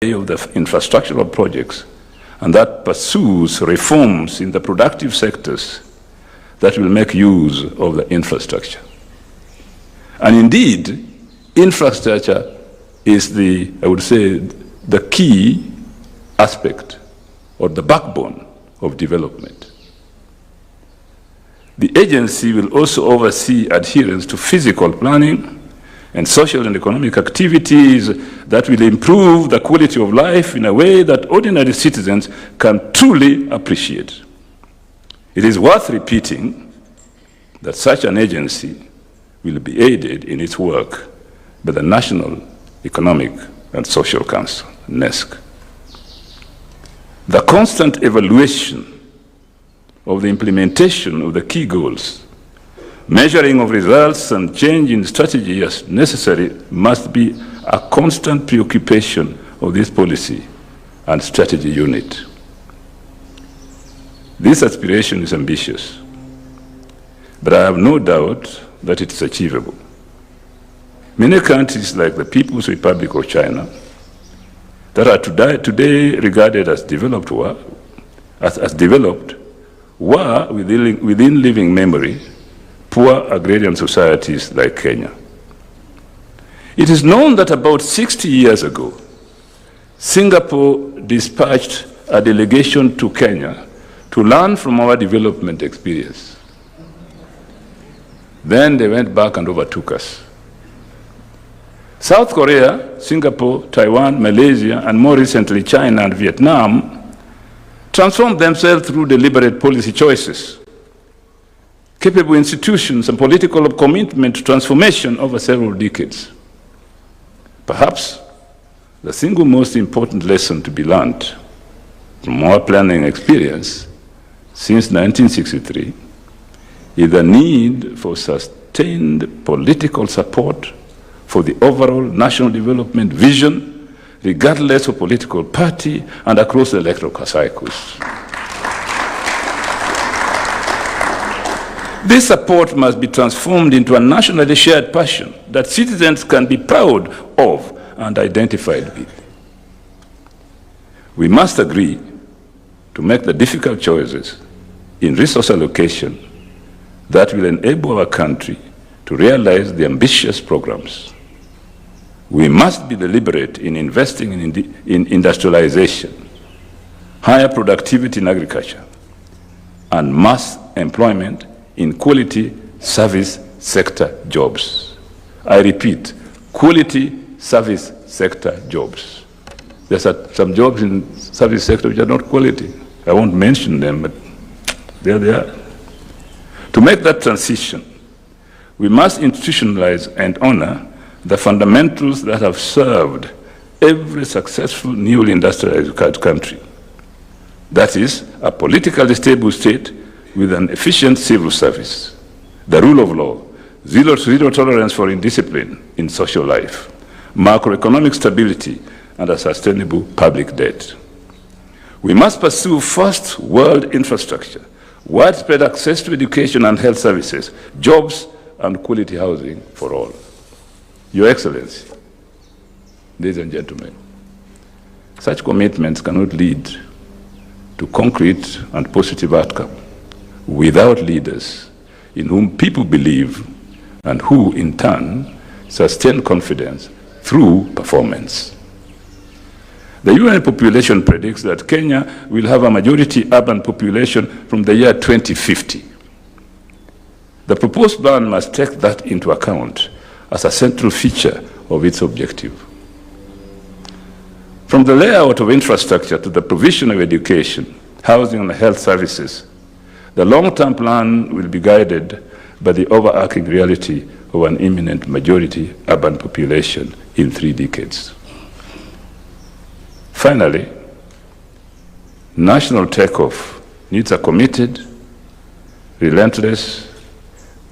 of the infrastructural projects and that pursues reforms in the productive sectors that will make use of the infrastructure. And indeed, infrastructure is I would say, the key aspect or the backbone of development. The agency will also oversee adherence to physical planning and social and economic activities that will improve the quality of life in a way that ordinary citizens can truly appreciate. It is worth repeating that such an agency will be aided in its work by the National Economic and Social Council, NESC. The constant evaluation of the implementation of the key goals, measuring of results and change in strategy as necessary must be a constant preoccupation of this policy and strategy unit. This aspiration is ambitious, but I have no doubt that it is achievable. Many countries like the People's Republic of China that are today regarded as developed were within living memory poor agrarian societies like Kenya. It is known that about 60 years ago, Singapore dispatched a delegation to Kenya to learn from our development experience. Then they went back and overtook us. South Korea, Singapore, Taiwan, Malaysia, and more recently China and Vietnam transformed themselves through deliberate policy choices, capable institutions and political commitment to transformation over several decades. Perhaps the single most important lesson to be learned from our planning experience since 1963 is the need for sustained political support for the overall national development vision, regardless of political party and across the electoral cycles. This support must be transformed into a nationally shared passion that citizens can be proud of and identified with. We must agree to make the difficult choices in resource allocation that will enable our country to realize the ambitious programs. We must be deliberate in investing in industrialization, higher productivity in agriculture, and mass employment in quality service sector jobs. I repeat, quality service sector jobs. There's some jobs in service sector which are not quality. I won't mention them, but there they are. To make that transition, we must institutionalize and honor the fundamentals that have served every successful newly industrialized country. That is, a politically stable state with an efficient civil service, the rule of law, zero tolerance for indiscipline in social life, macroeconomic stability, and a sustainable public debt. We must pursue first world infrastructure, widespread access to education and health services, jobs, and quality housing for all. Your Excellency, ladies and gentlemen, such commitments cannot lead to concrete and positive outcome without leaders in whom people believe and who, in turn, sustain confidence through performance. The UN population predicts that Kenya will have a majority urban population from the year 2050. The proposed plan must take that into account as a central feature of its objective. From the layout of infrastructure to the provision of education, housing, and health services, the long-term plan will be guided by the overarching reality of an imminent majority urban population in 3 decades. Finally, national takeoff needs a committed, relentless,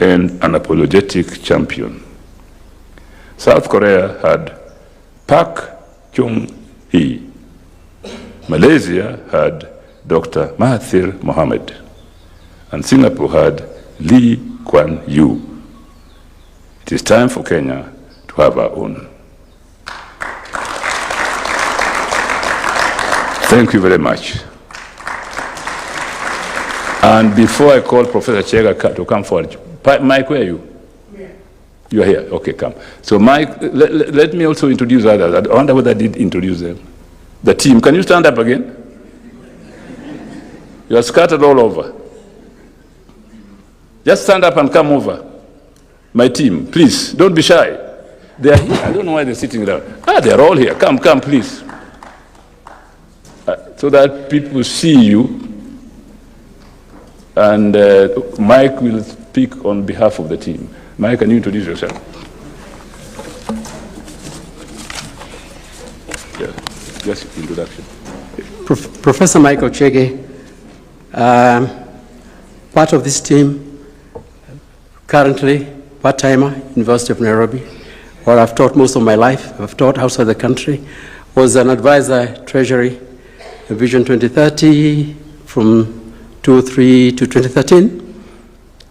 and unapologetic champion. South Korea had Park Chung-hee. Malaysia had Dr. Mahathir Mohamad. And Singapore had Lee Kuan Yew. It is time for Kenya to have our own. Thank you very much. And before I call Professor Chega to come forward, Mike, where are you? Yeah. You are here. Okay, come. So Mike, let me also introduce others. I wonder whether I did introduce them. The team. Can you stand up again? You are scattered all over. Just stand up and come over. My team, please, don't be shy. They are here. I don't know why they're sitting down. They're all here. Come, please. So that people see you. And Mike will speak on behalf of the team. Mike, can you introduce yourself? Yeah, just introduction. Professor Michael Chege, part of this team, currently part-timer, University of Nairobi, where I've taught most of my life. I've taught outside the country. Was an advisor, Treasury, Vision 2030 from 2003 to 2013.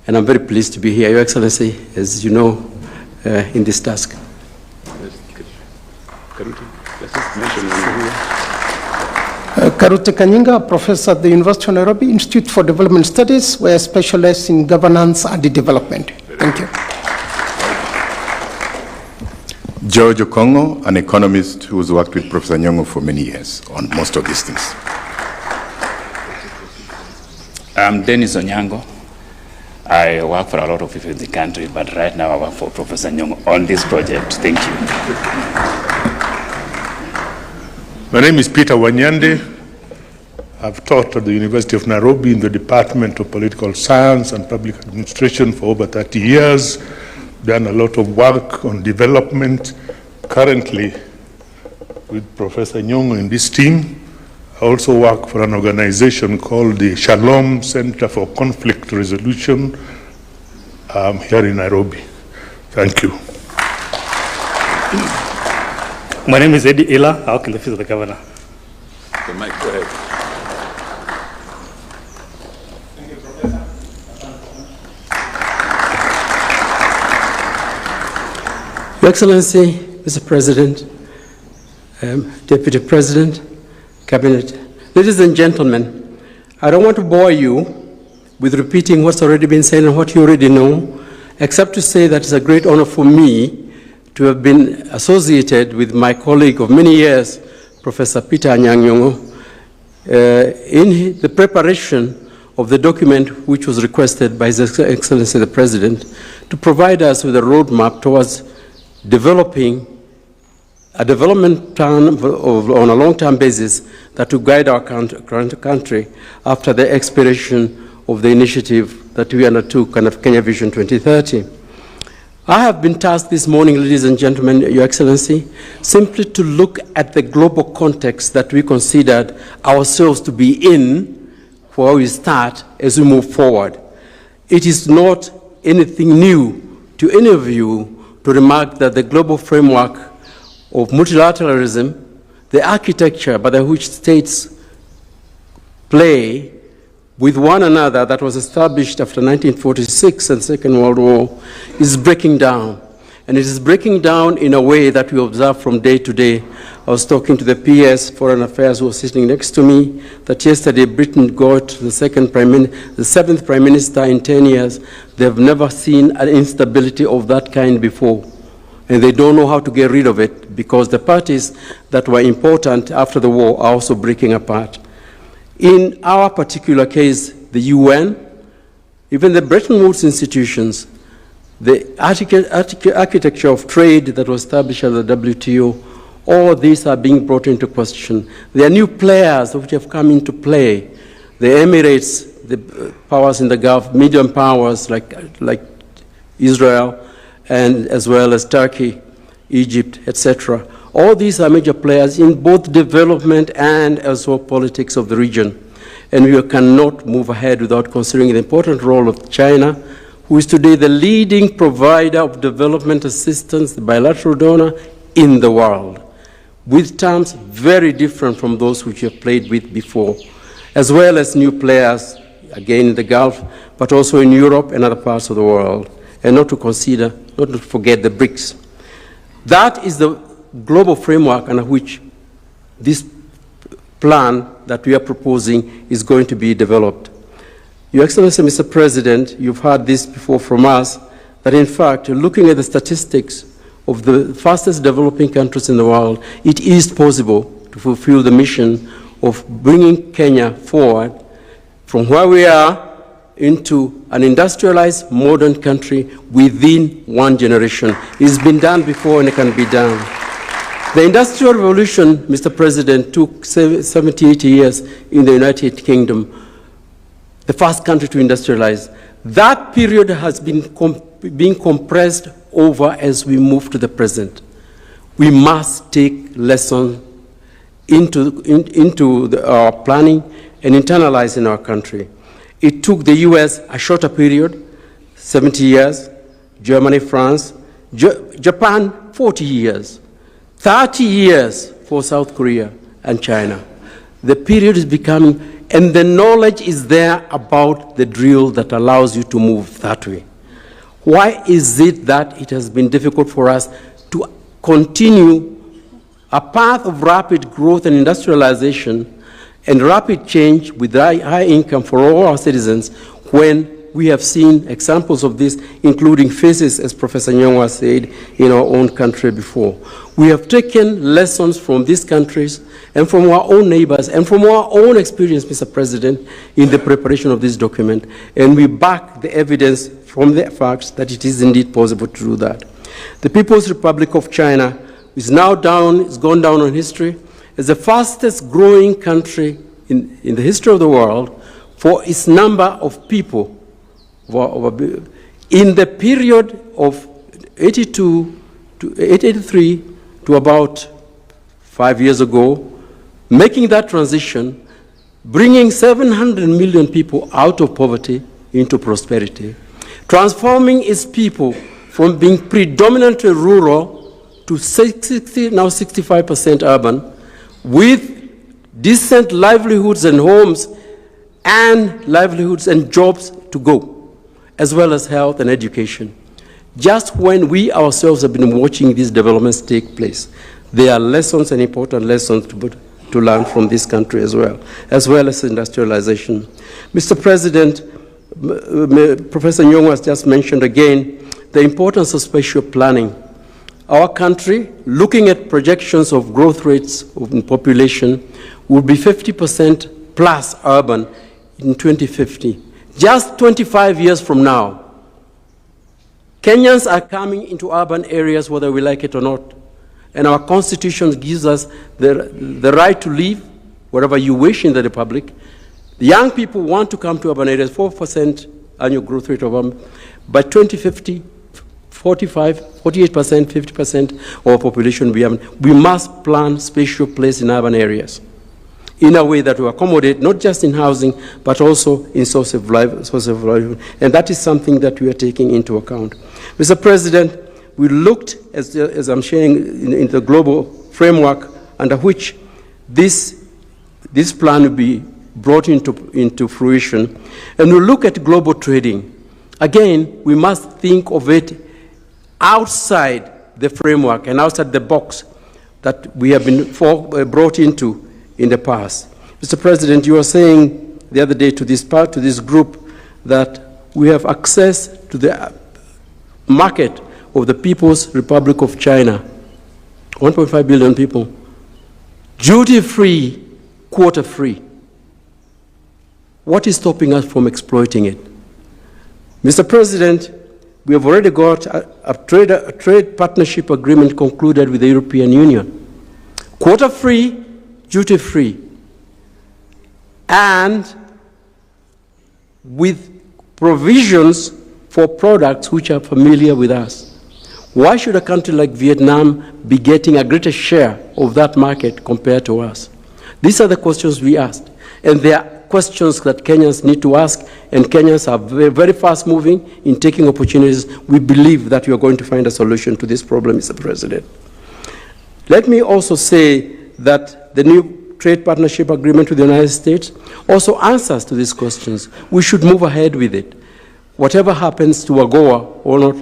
And I'm very pleased to be here, Your Excellency, as you know, in this task. Karute Kanyinga, professor at the University of Nairobi Institute for Development Studies, where I specialize in governance and development. Thank you. George Okongo, an economist who's worked with Professor Nyong'o for many years on most of these things. I'm Dennis Onyango. I work for a lot of people in the country, but right now I work for Professor Nyong'o on this project. Thank you. My name is Peter Wanyande. I've taught at the University of Nairobi in the Department of Political Science and Public Administration for over 30 years. Done a lot of work on development. Currently, with Professor Nyong'o in this team, I also work for an organization called the Shalom Center for Conflict Resolution here in Nairobi. Thank you. My name is Eddie Ila. I work in the office of the governor. Okay, Mike, go ahead. Thank you, Professor. Your Excellency, Mr. President, Deputy President, Cabinet, ladies and gentlemen, I don't want to bore you with repeating what's already been said and what you already know, except to say that it's a great honor for me to have been associated with my colleague of many years, Professor Peter Nyong'o, in the preparation of the document which was requested by His Excellency the President to provide us with a roadmap towards developing a development plan on a long-term basis that will guide our country after the expiration of the initiative that we undertook, kind of Kenya Vision 2030. I have been tasked this morning, ladies and gentlemen, Your Excellency, simply to look at the global context that we considered ourselves to be in where we start as we move forward. It is not anything new to any of you to remark that the global framework of multilateralism, the architecture by which states play with one another that was established after 1946 and the Second World War, is breaking down. And it is breaking down in a way that we observe from day to day. I was talking to the PS, Foreign Affairs, who was sitting next to me, that yesterday Britain got the seventh Prime Minister in 10 years. They've never seen an instability of that kind before. And they don't know how to get rid of it because the parties that were important after the war are also breaking apart. In our particular case, the UN, even the Bretton Woods institutions, the architecture of trade that was established at the WTO, all these are being brought into question. There are new players which have come into play. The Emirates, the powers in the Gulf, medium powers like Israel, and as well as Turkey, Egypt, etc. All these are major players in both development and also politics of the region. And we cannot move ahead without considering the important role of China, who is today the leading provider of development assistance, the bilateral donor in the world, with terms very different from those which we have played with before, as well as new players, again in the Gulf, but also in Europe and other parts of the world, and not to forget the BRICS. That is the global framework under which this plan that we are proposing is going to be developed. Your Excellency, Mr. President, you've heard this before from us, that in fact, looking at the statistics of the fastest developing countries in the world, it is possible to fulfill the mission of bringing Kenya forward from where we are into an industrialized modern country within one generation. It's been done before and it can be done. The Industrial Revolution, Mr. President, took 70, 80 years in the United Kingdom, the first country to industrialize. That period has been being compressed over as we move to the present. We must take lessons into our planning and internalize in our country. It took the US a shorter period, 70 years, Germany, France, Japan, 40 years, 30 years for South Korea and China. The period is becoming, and the knowledge is there about the drill that allows you to move that way. Why is it that it has been difficult for us to continue a path of rapid growth and industrialization and rapid change with high income for all our citizens when we have seen examples of this, including phases, as Professor Nyong'o said, in our own country before? We have taken lessons from these countries and from our own neighbors and from our own experience, Mr. President, in the preparation of this document, and we back the evidence from the facts that it is indeed possible to do that. The People's Republic of China is now down, it's gone down in history as the fastest growing country in the history of the world for its number of people. In the period of 82 to 83 to about 5 years ago, making that transition, bringing 700 million people out of poverty into prosperity, transforming its people from being predominantly rural to 60, now 65% urban, with decent livelihoods and homes and livelihoods and jobs to go, as well as health and education. Just when we ourselves have been watching these developments take place, there are lessons and important lessons to learn from this country as well as industrialization. Mr. President, Professor Nyong'o has just mentioned again the importance of spatial planning. Our country, looking at projections of growth rates in population, will be 50% plus urban in 2050. Just 25 years from now, Kenyans are coming into urban areas whether we like it or not. And our Constitution gives us the right to live wherever you wish in the Republic. The young people want to come to urban areas, 4% annual growth rate of urban. By 2050, 45, 48%, 50% of our population will be urban. We must plan spatial place in urban areas in a way that will accommodate not just in housing, but also in source of livelihood. And that is something that we are taking into account. Mr. President, we looked, as I'm sharing, in the global framework under which this plan will be brought into fruition. And we look at global trading. Again, we must think of it outside the framework and outside the box that we have been brought into in the past. Mr. President, you were saying the other day to this group that we have access to the market of the People's Republic of China, 1.5 billion people, duty-free, quota-free. What is stopping us from exploiting it? Mr. President, we have already got a trade partnership agreement concluded with the European Union. Quota-free, duty-free, and with provisions for products which are familiar with us. Why should a country like Vietnam be getting a greater share of that market compared to us? These are the questions we asked, and they are questions that Kenyans need to ask, and Kenyans are very, very fast-moving in taking opportunities. We believe that we are going to find a solution to this problem, Mr. President. Let me also say that the new trade partnership agreement with the United States also answers to these questions. We should move ahead with it. Whatever happens to AGOA or not,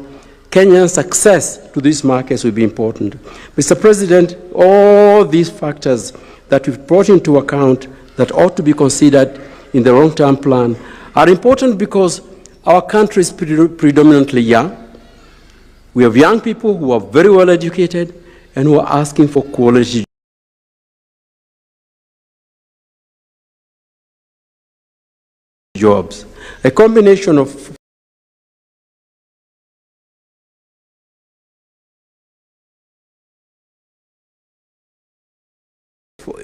Kenyans' access to these markets will be important. Mr. President, all these factors that we've brought into account that ought to be considered in the long-term plan are important because our country is predominantly young. We have young people who are very well educated and who are asking for quality jobs. A combination of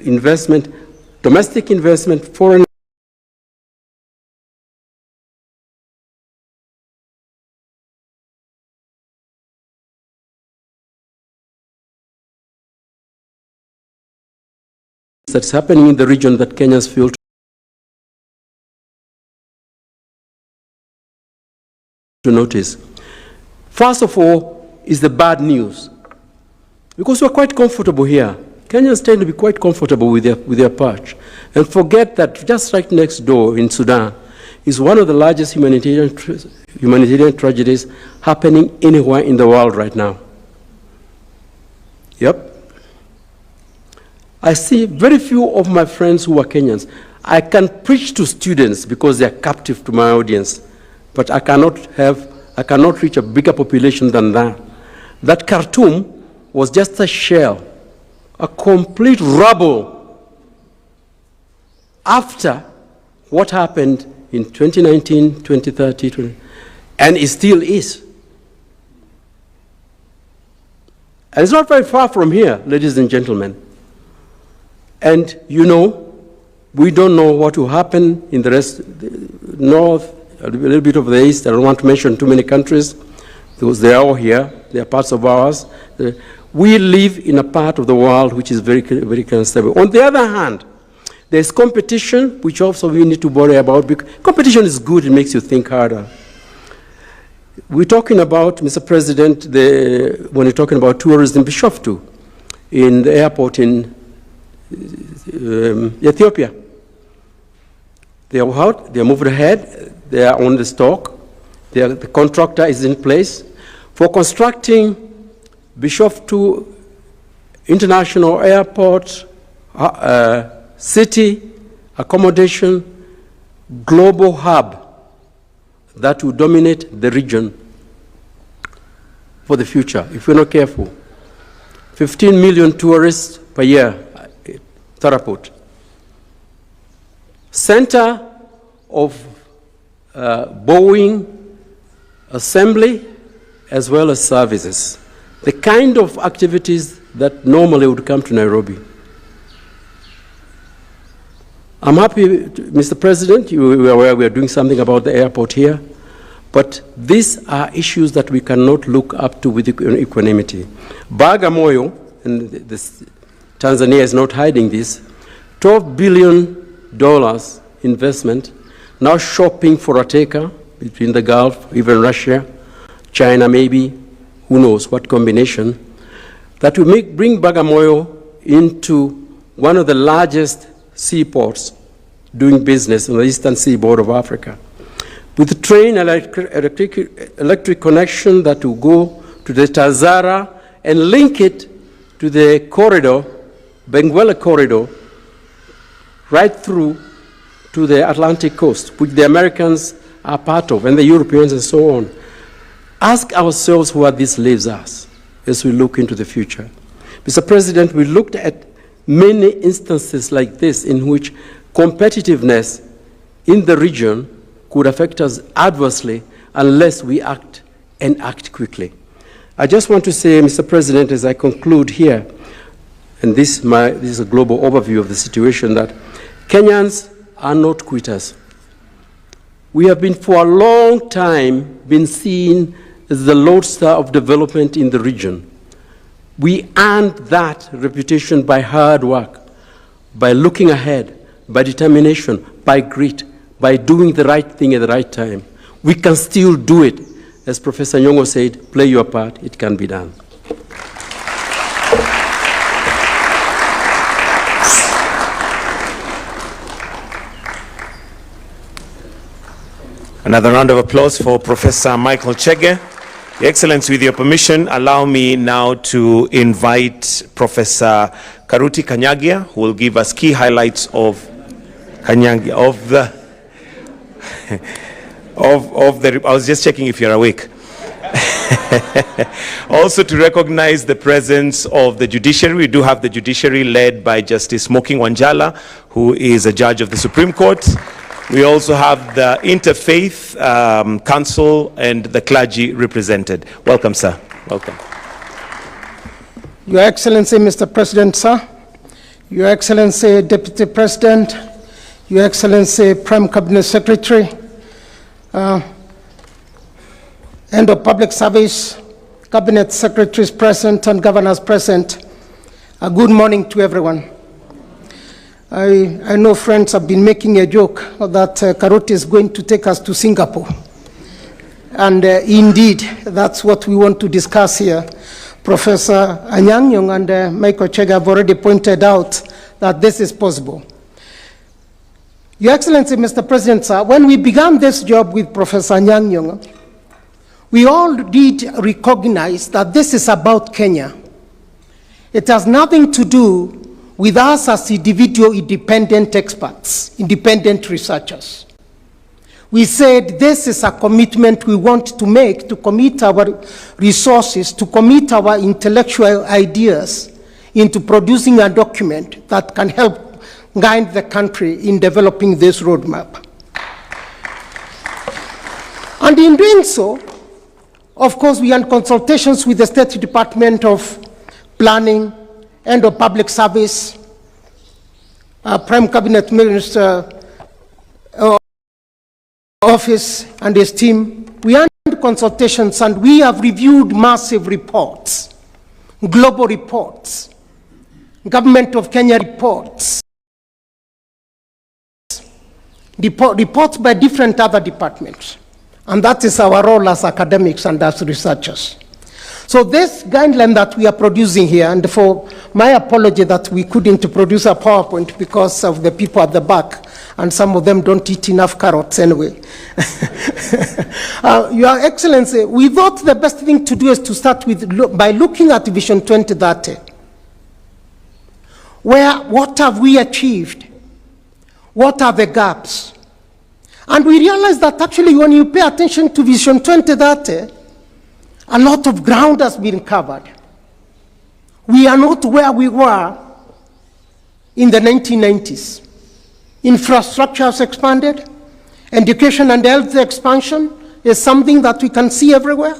investment, domestic investment, foreign that's happening in the region that Kenyans feel to notice. First of all is the bad news, because we're quite comfortable here. Kenyans tend to be quite comfortable with their perch and forget that just right next door in Sudan is one of the largest humanitarian tragedies happening anywhere in the world right now. Yep. I see very few of my friends who are Kenyans. I can preach to students because they are captive to my audience, but I cannot reach a bigger population than that. That Khartoum was just a shell, a complete rubble after what happened in 2019, 2030, and it still is. And it's not very far from here, ladies and gentlemen. And you know, we don't know what will happen in the rest, the north, a little bit of the east. I don't want to mention too many countries, because they are all here. They are parts of ours. We live in a part of the world which is very, very unstable. On the other hand, there's competition, which also we need to worry about. Because competition is good, it makes you think harder. We're talking about, Mr. President, when you're talking about tourism, Bishoftu, in the airport in Ethiopia. They are out, they are moved ahead, they are on the stock, the contractor is in place. For constructing Bishoftu International Airport, city, accommodation, global hub that will dominate the region for the future, if we're not careful. 15 million tourists per year, Taraput. Center of Boeing assembly as well as services. The kind of activities that normally would come to Nairobi. I'm happy, Mr. President, you are aware we are doing something about the airport here, but these are issues that we cannot look up to with equanimity. Bagamoyo, and Tanzania is not hiding this, $12 billion investment, now shopping for a taker between the Gulf, even Russia, China maybe, who knows what combination, that will bring Bagamoyo into one of the largest seaports doing business on the eastern seaboard of Africa. With the train electric connection that will go to the Tazara and link it to the corridor, Benguela corridor, right through to the Atlantic coast, which the Americans are part of, and the Europeans and so on. Ask ourselves where this leaves us as we look into the future. Mr. President, we looked at many instances like this in which competitiveness in the region could affect us adversely unless we act and act quickly. I just want to say, Mr. President, as I conclude here, and this is a global overview of the situation, that Kenyans are not quitters. We have been for a long time been seen as the lodestar of development in the region. We earned that reputation by hard work, by looking ahead, by determination, by grit, by doing the right thing at the right time. We can still do it. As Professor Nyong'o said, play your part, it can be done. Another round of applause for Professor Michael Chege. Your Excellency, with your permission, allow me now to invite Professor Karuti Kanyagia, who will give us key highlights of Kanyagia, I was just checking if you're awake. Also to recognize the presence of the judiciary. We do have the judiciary led by Justice Smoking Wanjala, who is a judge of the Supreme Court. We also have the Interfaith Council and the clergy represented. Welcome, sir. Welcome. Your Excellency, Mr. President, sir. Your Excellency, Deputy President. Your Excellency, Prime Cabinet Secretary. And of Public Service, Cabinet Secretaries present and Governors present. Good morning to everyone. I know friends have been making a joke that Karuti is going to take us to Singapore. And indeed, that's what we want to discuss here. Professor Anyang Nyong and Michael Chega have already pointed out that this is possible. Your Excellency, Mr. President, sir, when we began this job with Professor Anyang Nyong, we all did recognize that this is about Kenya. It has nothing to do with us as individual independent experts, independent researchers. We said this is a commitment we want to make, to commit our resources, to commit our intellectual ideas into producing a document that can help guide the country in developing this roadmap. And in doing so, of course, we are in consultations with the State Department of Planning and of Public Service, Prime Cabinet Minister Office and his team. We are in consultations and we have reviewed massive reports, global reports, Government of Kenya reports, reports by different other departments. And that is our role as academics and as researchers. So this guideline that we are producing here, and for my apology that we couldn't produce a PowerPoint because of the people at the back, and some of them don't eat enough carrots anyway. Your Excellency, we thought the best thing to do is to start with by looking at Vision 2030. What have we achieved? What are the gaps? And we realize that actually when you pay attention to Vision 2030, a lot of ground has been covered. We are not where we were in the 1990s. Infrastructure has expanded. Education and health expansion is something that we can see everywhere.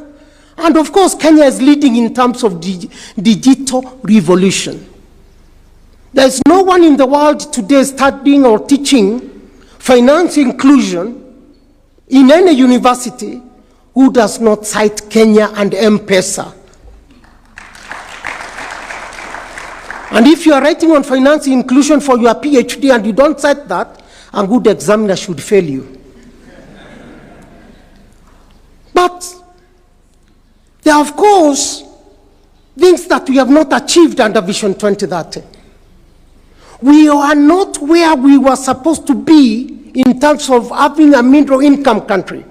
And of course, Kenya is leading in terms of digital revolution. There is no one in the world today studying or teaching finance inclusion in any university who does not cite Kenya and M-Pesa. And if you are writing on finance inclusion for your PhD and you don't cite that, a good examiner should fail you. But there are, of course, things that we have not achieved under Vision 2030. We are not where we were supposed to be in terms of having a middle income country,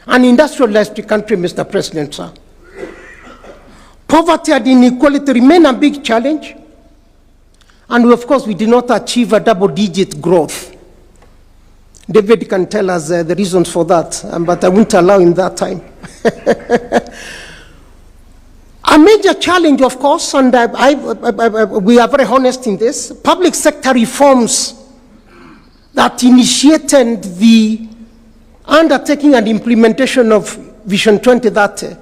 an industrialized country, Mr. President, sir. Poverty and inequality remain a big challenge. And of course, we did not achieve a double-digit growth. David can tell us the reasons for that, but I won't allow him that time. A major challenge, of course, and we are very honest in this, public sector reforms that initiated the undertaking and implementation of Vision 2030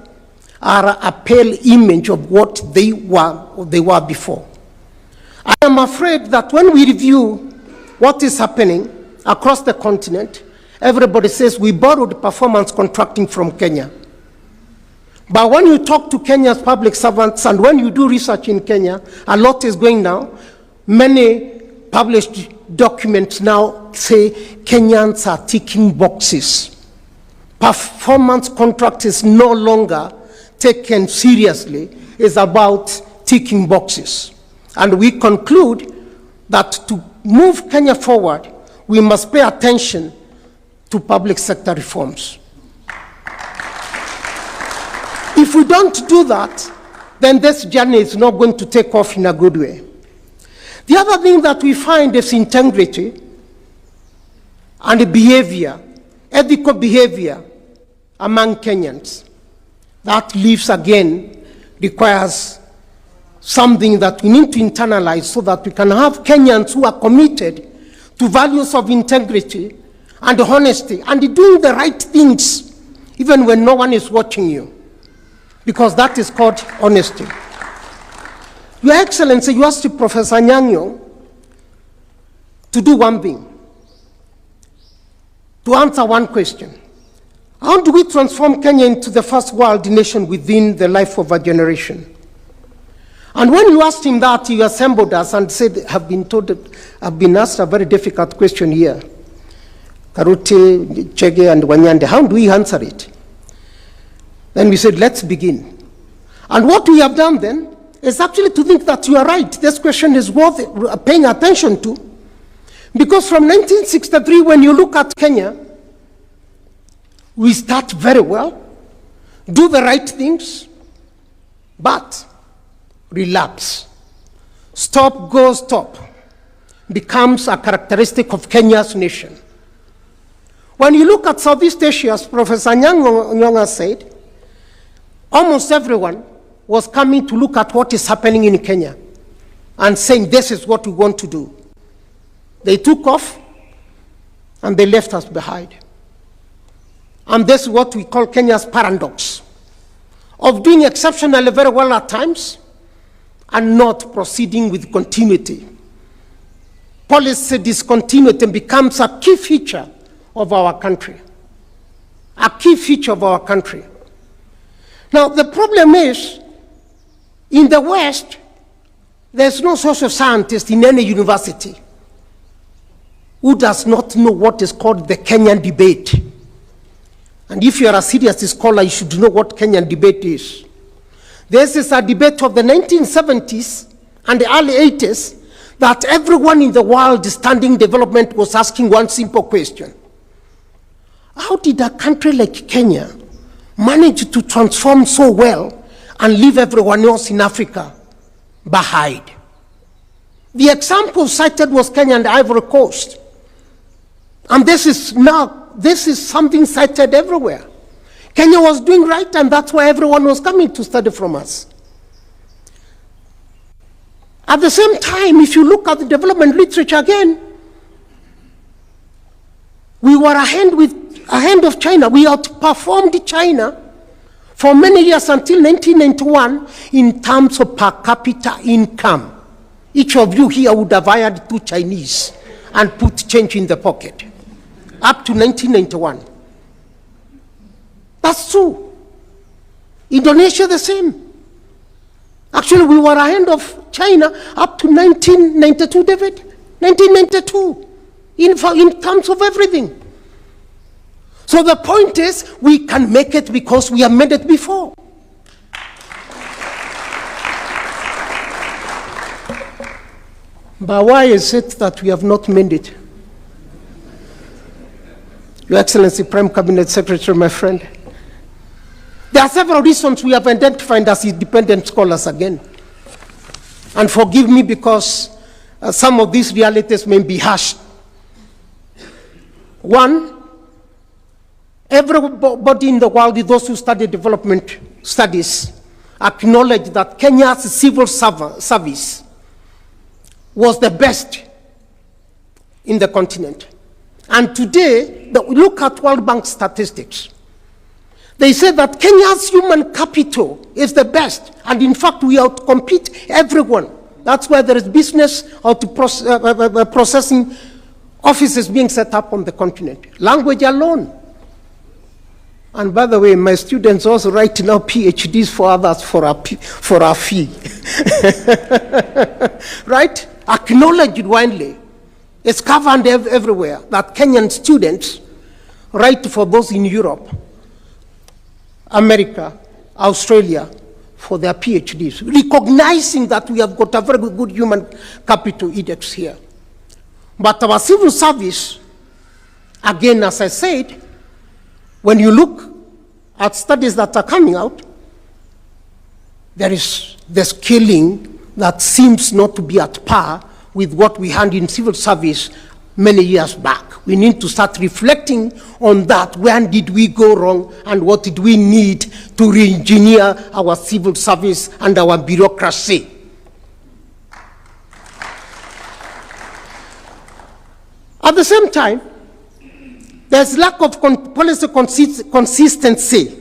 are a pale image of what they were before. I am afraid that when we review what is happening across the continent, everybody says we borrowed performance contracting from Kenya. But when you talk to Kenya's public servants and when you do research in Kenya, a lot is going now. Many published documents now say Kenyans are ticking boxes. Performance contract is no longer taken seriously. It's about ticking boxes. And we conclude that to move Kenya forward, we must pay attention to public sector reforms. If we don't do that, then this journey is not going to take off in a good way. The other thing that we find is integrity and behavior, ethical behavior among Kenyans. That leaves again requires something that we need to internalize so that we can have Kenyans who are committed to values of integrity and honesty and doing the right things even when no one is watching you, because that is called honesty. Your Excellency, you asked Professor Nyang'o to do one thing, to answer one question. How do we transform Kenya into the first world nation within the life of a generation? And when you asked him that, he assembled us and said, I've been asked a very difficult question here. Karuti, Chege, and Wanyande, how do we answer it? Then we said, let's begin. And what we have done then is actually to think that you are right. This question is worth paying attention to. Because from 1963, when you look at Kenya, we start very well, do the right things, but relapse. Stop, go, stop becomes a characteristic of Kenya's nation. When you look at Southeast Asia, as Professor Nyang'o said, almost everyone was coming to look at what is happening in Kenya and saying, this is what we want to do. They took off and they left us behind. And this is what we call Kenya's paradox of doing exceptionally very well at times and not proceeding with continuity. Policy discontinuity becomes a key feature of our country. A key feature of our country. Now, the problem is, in the West, there's no social scientist in any university who does not know what is called the Kenyan debate. And if you are a serious scholar, you should know what Kenyan debate is. This is a debate of the 1970s and the early 80s that everyone in the world studying development was asking one simple question. How did a country like Kenya manage to transform so well and leave everyone else in Africa behind? The example cited was Kenya and Ivory Coast. And this is something cited everywhere. Kenya was doing right, and that's why everyone was coming to study from us. At the same time, if you look at the development literature again, we were ahead of China. We outperformed China for many years until 1991 in terms of per capita income. Each of you here would have hired 2 Chinese and put change in the pocket. Up to 1991. That's true. Indonesia the same. Actually, we were ahead of China up to 1992, David. 1992, in terms of everything. So the point is, we can make it because we have made it before. But why is it that we have not made it? Your Excellency, Prime Cabinet Secretary, my friend, there are several reasons we have identified as independent scholars again. And forgive me because some of these realities may be harsh. One, everybody in the world, those who study development studies, acknowledge that Kenya's civil service was the best in the continent. And today, look at World Bank statistics. They say that Kenya's human capital is the best, and in fact, we outcompete everyone. That's why there is business or processing offices being set up on the continent. Language alone. And by the way, my students also write now PhDs for others for a fee. Right? Acknowledged widely. It's covered everywhere that Kenyan students write for those in Europe, America, Australia, for their PhDs, recognizing that we have got a very good human capital index here. But our civil service, again, as I said, when you look at studies that are coming out, there is the scaling that seems not to be at par with what we had in civil service many years back. We need to start reflecting on that. When did we go wrong and what did we need to re-engineer our civil service and our bureaucracy? At the same time, there's lack of policy consistency.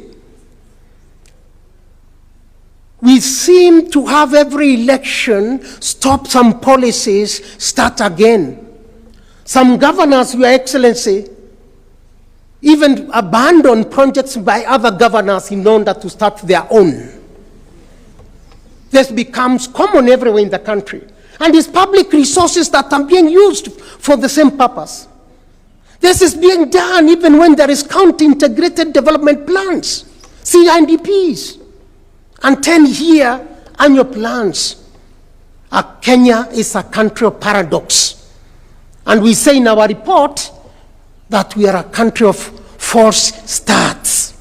We seem to have every election stop some policies, start again. Some governors, Your Excellency, even abandon projects by other governors in order to start their own. This becomes common everywhere in the country. And it's public resources that are being used for the same purpose. This is being done even when there is counter-integrated development plans, CIDPs, and 10-year annual plans. Kenya is a country of paradox. And we say in our report that we are a country of false starts,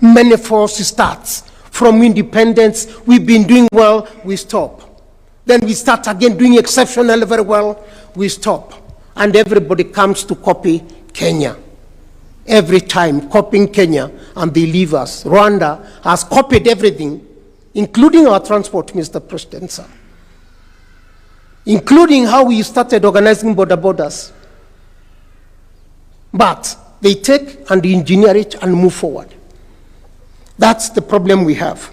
many false starts. From independence, we've been doing well, we stop. Then we start again doing exceptionally very well, we stop. And everybody comes to copy Kenya. Every time copying Kenya, and they leave us. Rwanda has copied everything, including our transport, Mr. President, sir. Including how we started organizing borders. But they take and engineer it and move forward. That's the problem we have.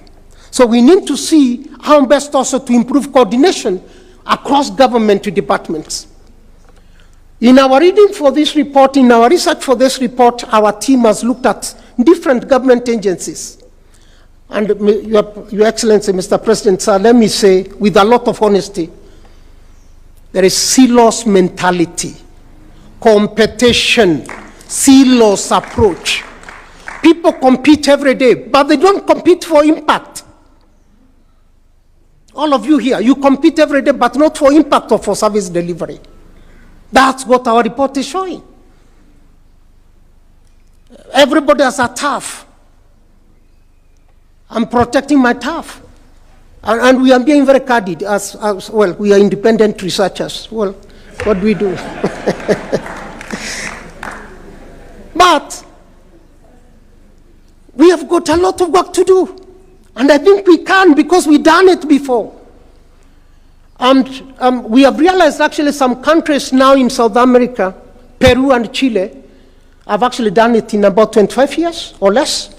So we need to see how best also to improve coordination across government departments. In our reading for this report, in our research for this report, our team has looked at different government agencies. And Your Excellency, Mr. President, sir, let me say with a lot of honesty, there is silos mentality, competition, silos approach. People compete every day, but they don't compete for impact. All of you here, you compete every day, but not for impact or for service delivery. That's what our report is showing. Everybody has a turf. I'm protecting my turf. And we are being very candid as well. We are independent researchers. Well, what do we do? But we have got a lot of work to do. And I think we can because we've done it before. And we have realized actually some countries now in South America, Peru and Chile, have actually done it in about 25 years or less.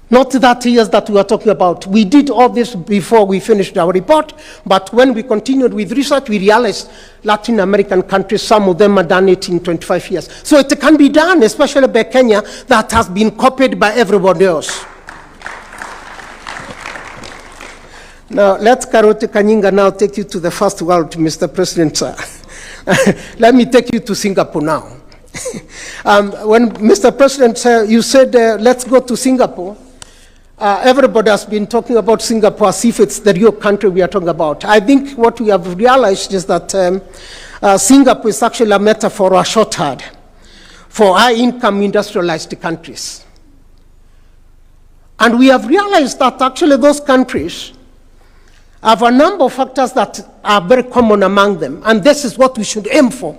Not 30 years that we are talking about. We did all this before we finished our report, but when we continued with research, we realized Latin American countries, some of them have done it in 25 years. So it can be done, especially by Kenya, that has been copied by everybody else. Now, let Karoti Kanyinga now take you to the first world, Mr. President, sir. Let me take you to Singapore now. When Mr. President, sir, you said, let's go to Singapore, everybody has been talking about Singapore as if it's the real country we are talking about. I think what we have realized is that Singapore is actually a metaphor or a shorthand for high-income industrialized countries. And we have realized that actually those countries have a number of factors that are very common among them, and this is what we should aim for.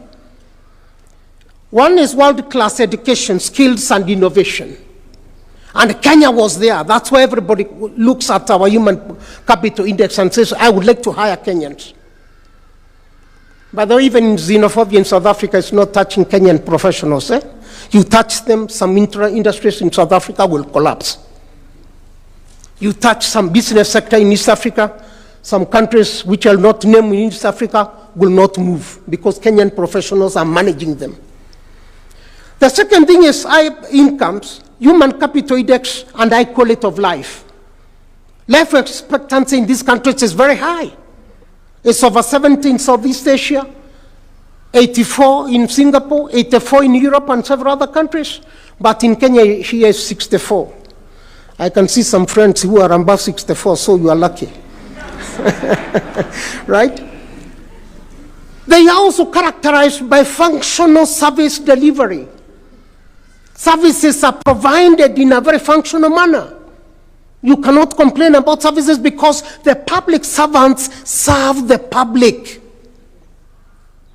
One is world-class education, skills, and innovation. And Kenya was there. That's why everybody looks at our human capital index and says, I would like to hire Kenyans. By the way, even xenophobia in South Africa is not touching Kenyan professionals. You touch them, some industries in South Africa will collapse. You touch some business sector in East Africa, some countries which are not named in East Africa will not move because Kenyan professionals are managing them. The second thing is high incomes, human capital index, and high quality of life. Life expectancy in these countries is very high. It's over 70 in Southeast Asia, 84 in Singapore, 84 in Europe and several other countries. But in Kenya, here is 64. I can see some friends who are above 64, so you are lucky. Right? They are also characterized by functional service delivery. Services are provided in a very functional manner. You cannot complain about services because the public servants serve the public.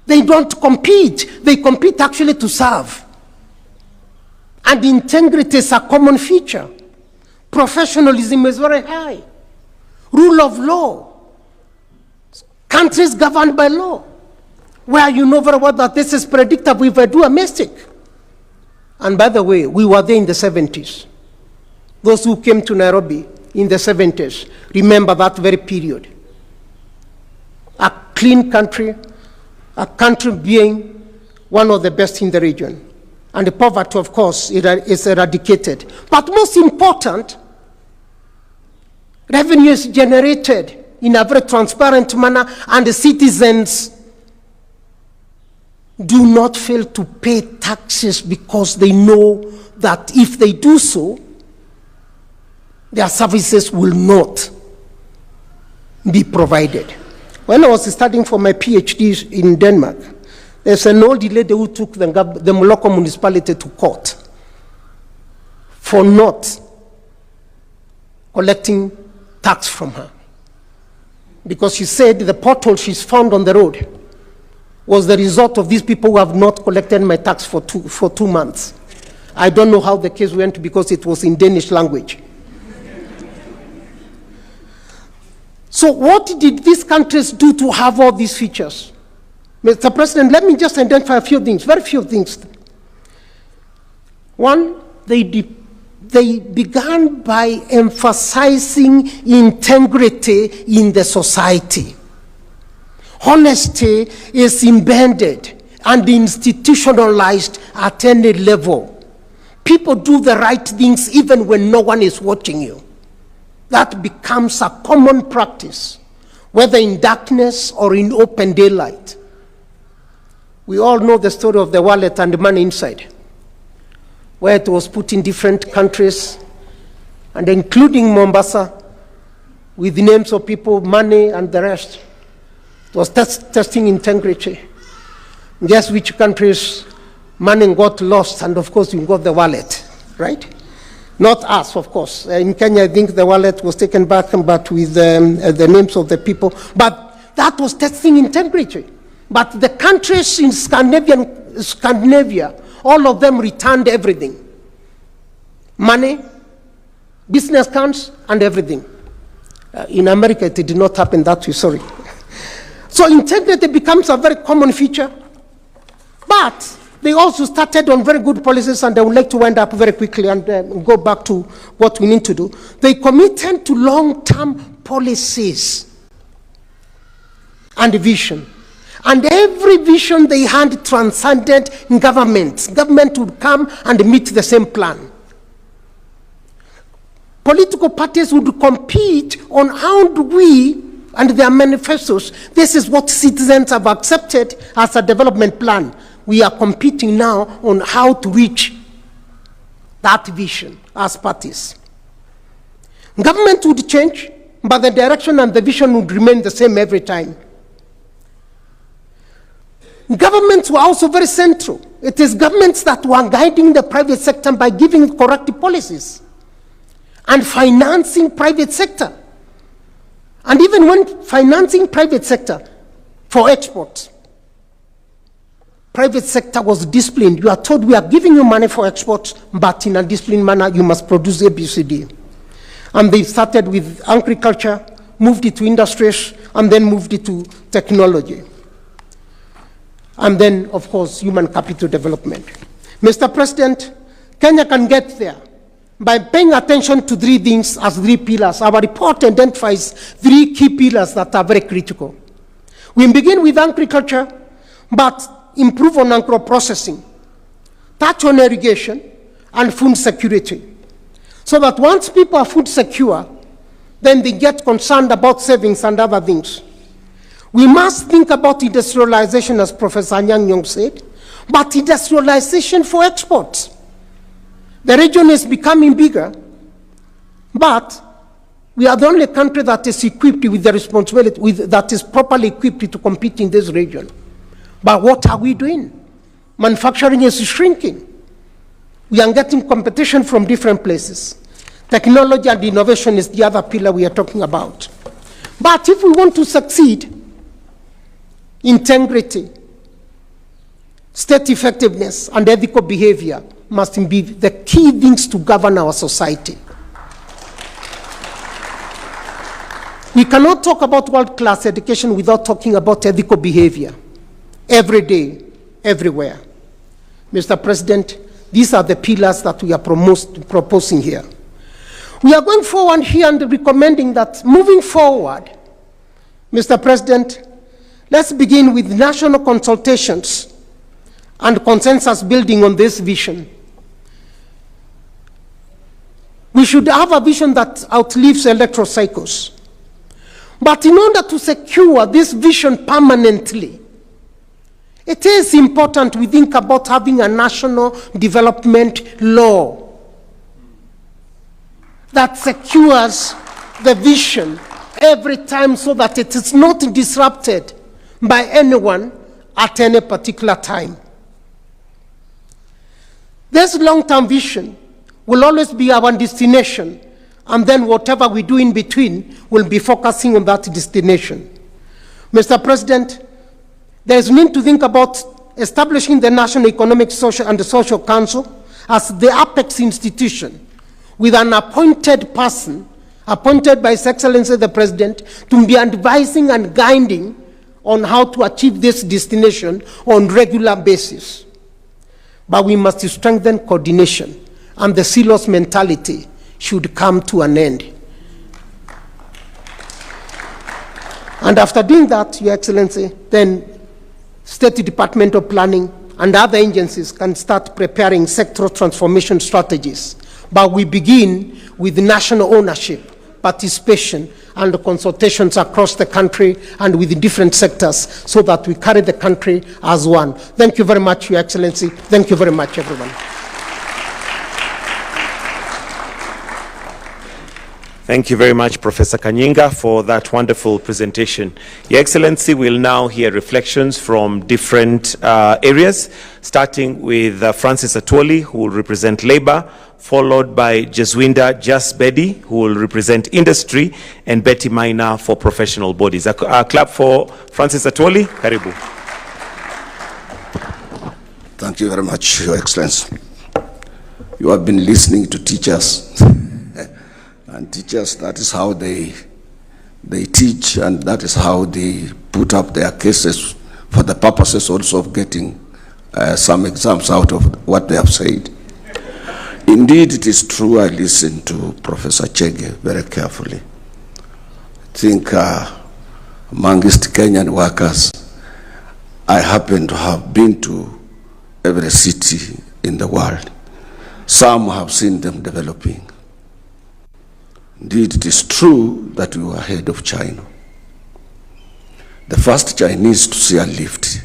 They don't compete. They compete actually to serve. And integrity is a common feature. Professionalism is very high. Rule of law. Countries governed by law, where you know very well that this is predictable if I do a mistake. And by the way, we were there in the 70s. Those who came to Nairobi in the 70s, remember that very period. A clean country, a country being one of the best in the region. And the poverty, of course, is eradicated. But most important, revenue is generated in a very transparent manner, and the citizens do not fail to pay taxes because they know that if they do so, their services will not be provided. When I was studying for my PhD in Denmark, there's an old lady who took the local municipality to court for not collecting tax from her. Because she said the pothole she's found on the road was the result of these people who have not collected my tax for 2 months. I don't know how the case went because it was in Danish language. So what did these countries do to have all these features? Mr. President, let me just identify a few things, very few things. One, they began by emphasizing integrity in the society. Honesty is embedded and institutionalized at any level. People do the right things even when no one is watching you. That becomes a common practice, whether in darkness or in open daylight. We all know the story of the wallet and the money inside, where it was put in different countries, and including Mombasa, with the names of people, money, and the rest. It was testing integrity. Guess which countries money got lost, and of course you got the wallet, right? Not us, of course. In Kenya, I think the wallet was taken back, but with the names of the people. But that was testing integrity. But the countries in Scandinavia, all of them returned everything. Money, business accounts, and everything. In America, it did not happen that way, sorry. So integrity becomes a very common feature. But they also started on very good policies, and I would like to wind up very quickly and go back to what we need to do. They committed to long-term policies and vision. And every vision they had transcended governments. Government would come and meet the same plan. Political parties would compete on how do we, and their manifestos, this is what citizens have accepted as a development plan. We are competing now on how to reach that vision as parties. Government would change, but the direction and the vision would remain the same every time. Governments were also very central. It is governments that were guiding the private sector by giving corrective policies and financing private sector. And even when financing private sector for exports, private sector was disciplined. You are told we are giving you money for exports, but in a disciplined manner, you must produce ABCD. And they started with agriculture, moved it to industries, and then moved it to technology. And then, of course, human capital development. Mr. President, Kenya can get there by paying attention to 3 things as 3 pillars. Our report identifies 3 key pillars that are very critical. We begin with agriculture, but improve on agro-processing, touch on irrigation, and food security. So that once people are food secure, then they get concerned about savings and other things. We must think about industrialization, as Professor Anyang' said, but industrialization for exports. The region is becoming bigger, but we are the only country that is equipped with the responsibility, that is properly equipped to compete in this region. But what are we doing? Manufacturing is shrinking. We are getting competition from different places. Technology and innovation is the other pillar we are talking about. But if we want to succeed, integrity, state effectiveness, and ethical behavior must be the key things to govern our society. We cannot talk about world-class education without talking about ethical behavior, every day, everywhere. Mr. President, these are the pillars that we are proposing here. We are going forward here and recommending that moving forward, Mr. President, let's begin with national consultations and consensus building on this vision. We should have a vision that outlives electoral cycles. But in order to secure this vision permanently, it is important we think about having a national development law that secures the vision every time so that it is not disrupted by anyone at any particular time. This long-term vision will always be our destination, and then whatever we do in between will be focusing on that destination. Mr. President, there is need to think about establishing the National Economic, Social and Social Council as the apex institution with an appointed person, appointed by His Excellency the President, to be advising and guiding on how to achieve this destination on regular basis. But we must strengthen coordination, and the silos mentality should come to an end. And after doing that, Your Excellency, then State Department of Planning and other agencies can start preparing sectoral transformation strategies. But we begin with national ownership, participation, and consultations across the country and with different sectors so that we carry the country as one. Thank you very much, Your Excellency. Thank you very much, everyone. Thank you very much, Professor Kanyinga, for that wonderful presentation. Your Excellency, we'll now hear reflections from different areas, starting with Francis Atwoli, who will represent Labour, followed by Jeswinda Jasbedi, who will represent Industry, and Betty Maina for Professional Bodies. A clap for Francis Atwoli. Karibu. Thank you very much, Your Excellency. You have been listening to teachers. And teachers, that is how they teach, and that is how they put up their cases for the purposes also of getting some exams out of what they have said. Indeed, it is true. I listened to Professor Chege very carefully. I think amongst Kenyan workers, I happen to have been to every city in the world. Some have seen them developing. Indeed, it is true that we were ahead of China. The first Chinese to see a lift,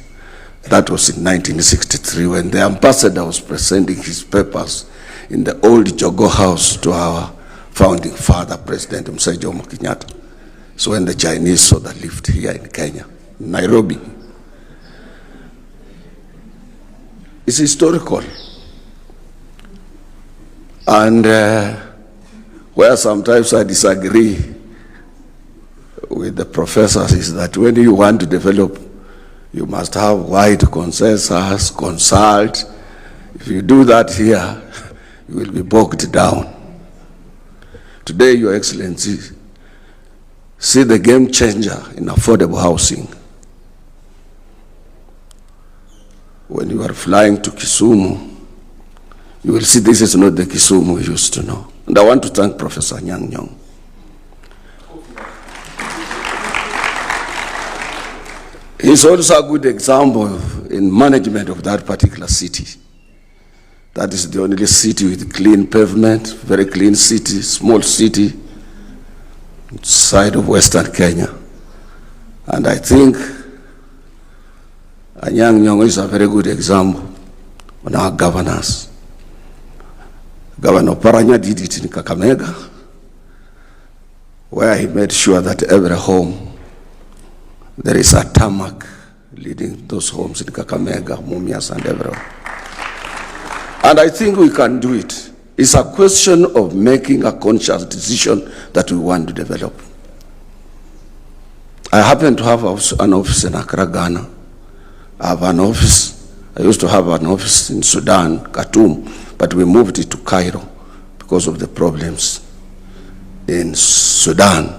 that was in 1963 when the ambassador was presenting his papers in the old Jogo House to our founding father, President Mzee Jomo Kenyatta. So when the Chinese saw the lift here in Kenya, in Nairobi, it's historical. And where sometimes I disagree with the professors is that when you want to develop, you must have wide consensus, consult. If you do that here, you will be bogged down. Today, Your Excellency, see the game changer in affordable housing. When you are flying to Kisumu, you will see this is not the Kisumu we used to know. And I want to thank Professor Nyang' Nyong'o. He's also a good example in management of that particular city. That is the only city with clean pavement, very clean city, small city, side of Western Kenya. And I think Nyang' Nyong'o is a very good example on our governance. Governor Paranya did it in Kakamega, where he made sure that every home, there is a tarmac leading those homes in Kakamega, Mumias, and everywhere. And I think we can do it. It's a question of making a conscious decision that we want to develop. I happen to have an office in Accra, Ghana. I used to have an office in Sudan, Khartoum, but we moved it to Cairo because of the problems in Sudan.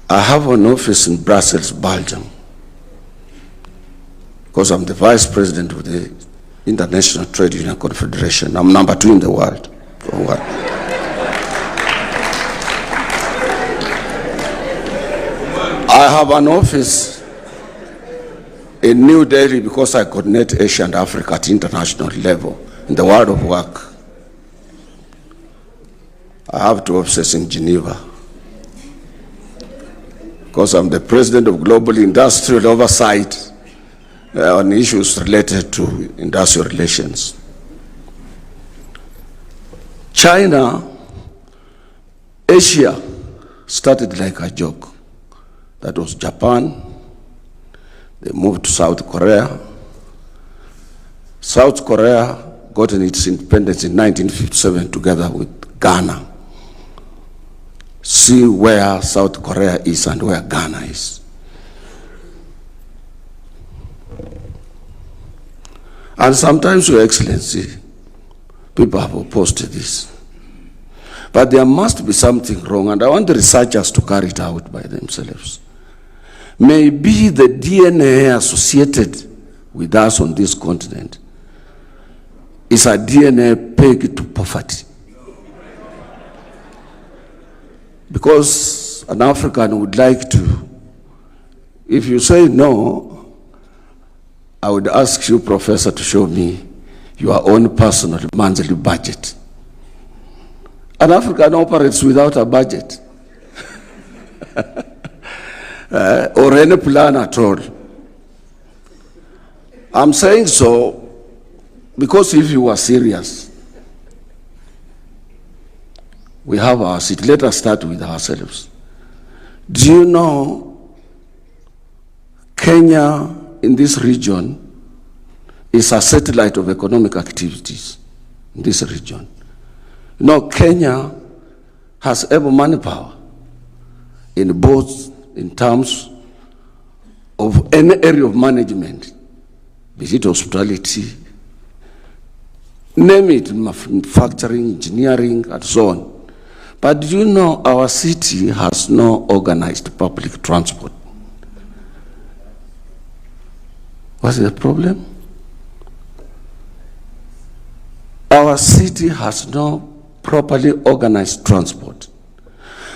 I have an office in Brussels, Belgium, because I'm the vice president of the International Trade Union Confederation. I'm number 2 in the world. I have an office in New Delhi because I coordinate Asia and Africa at international level in the world of work. I have 2 offices in Geneva because I'm the president of Global Industrial Oversight on issues related to industrial relations. China, Asia started like a joke. That was Japan. They moved to South Korea. South Korea got its independence in 1957 together with Ghana. See where South Korea is and where Ghana is. And sometimes, Your Excellency, people have opposed to this. But there must be something wrong, and I want the researchers to carry it out by themselves. Maybe the DNA associated with us on this continent is a DNA pegged to poverty. Because an African would like to, if you say no, I would ask you, Professor, to show me your own personal monthly budget. An African operates without a budget. Or any plan at all. I'm saying so because if you are serious, we have our seat. Let us start with ourselves. Do you know Kenya in this region is a satellite of economic activities in this region? You know, Kenya has able manpower in both in terms of any area of management, be it hospitality, name it, manufacturing, engineering, and so on. But do you know our city has no organized public transport? What's the problem? Our city has no properly organized transport.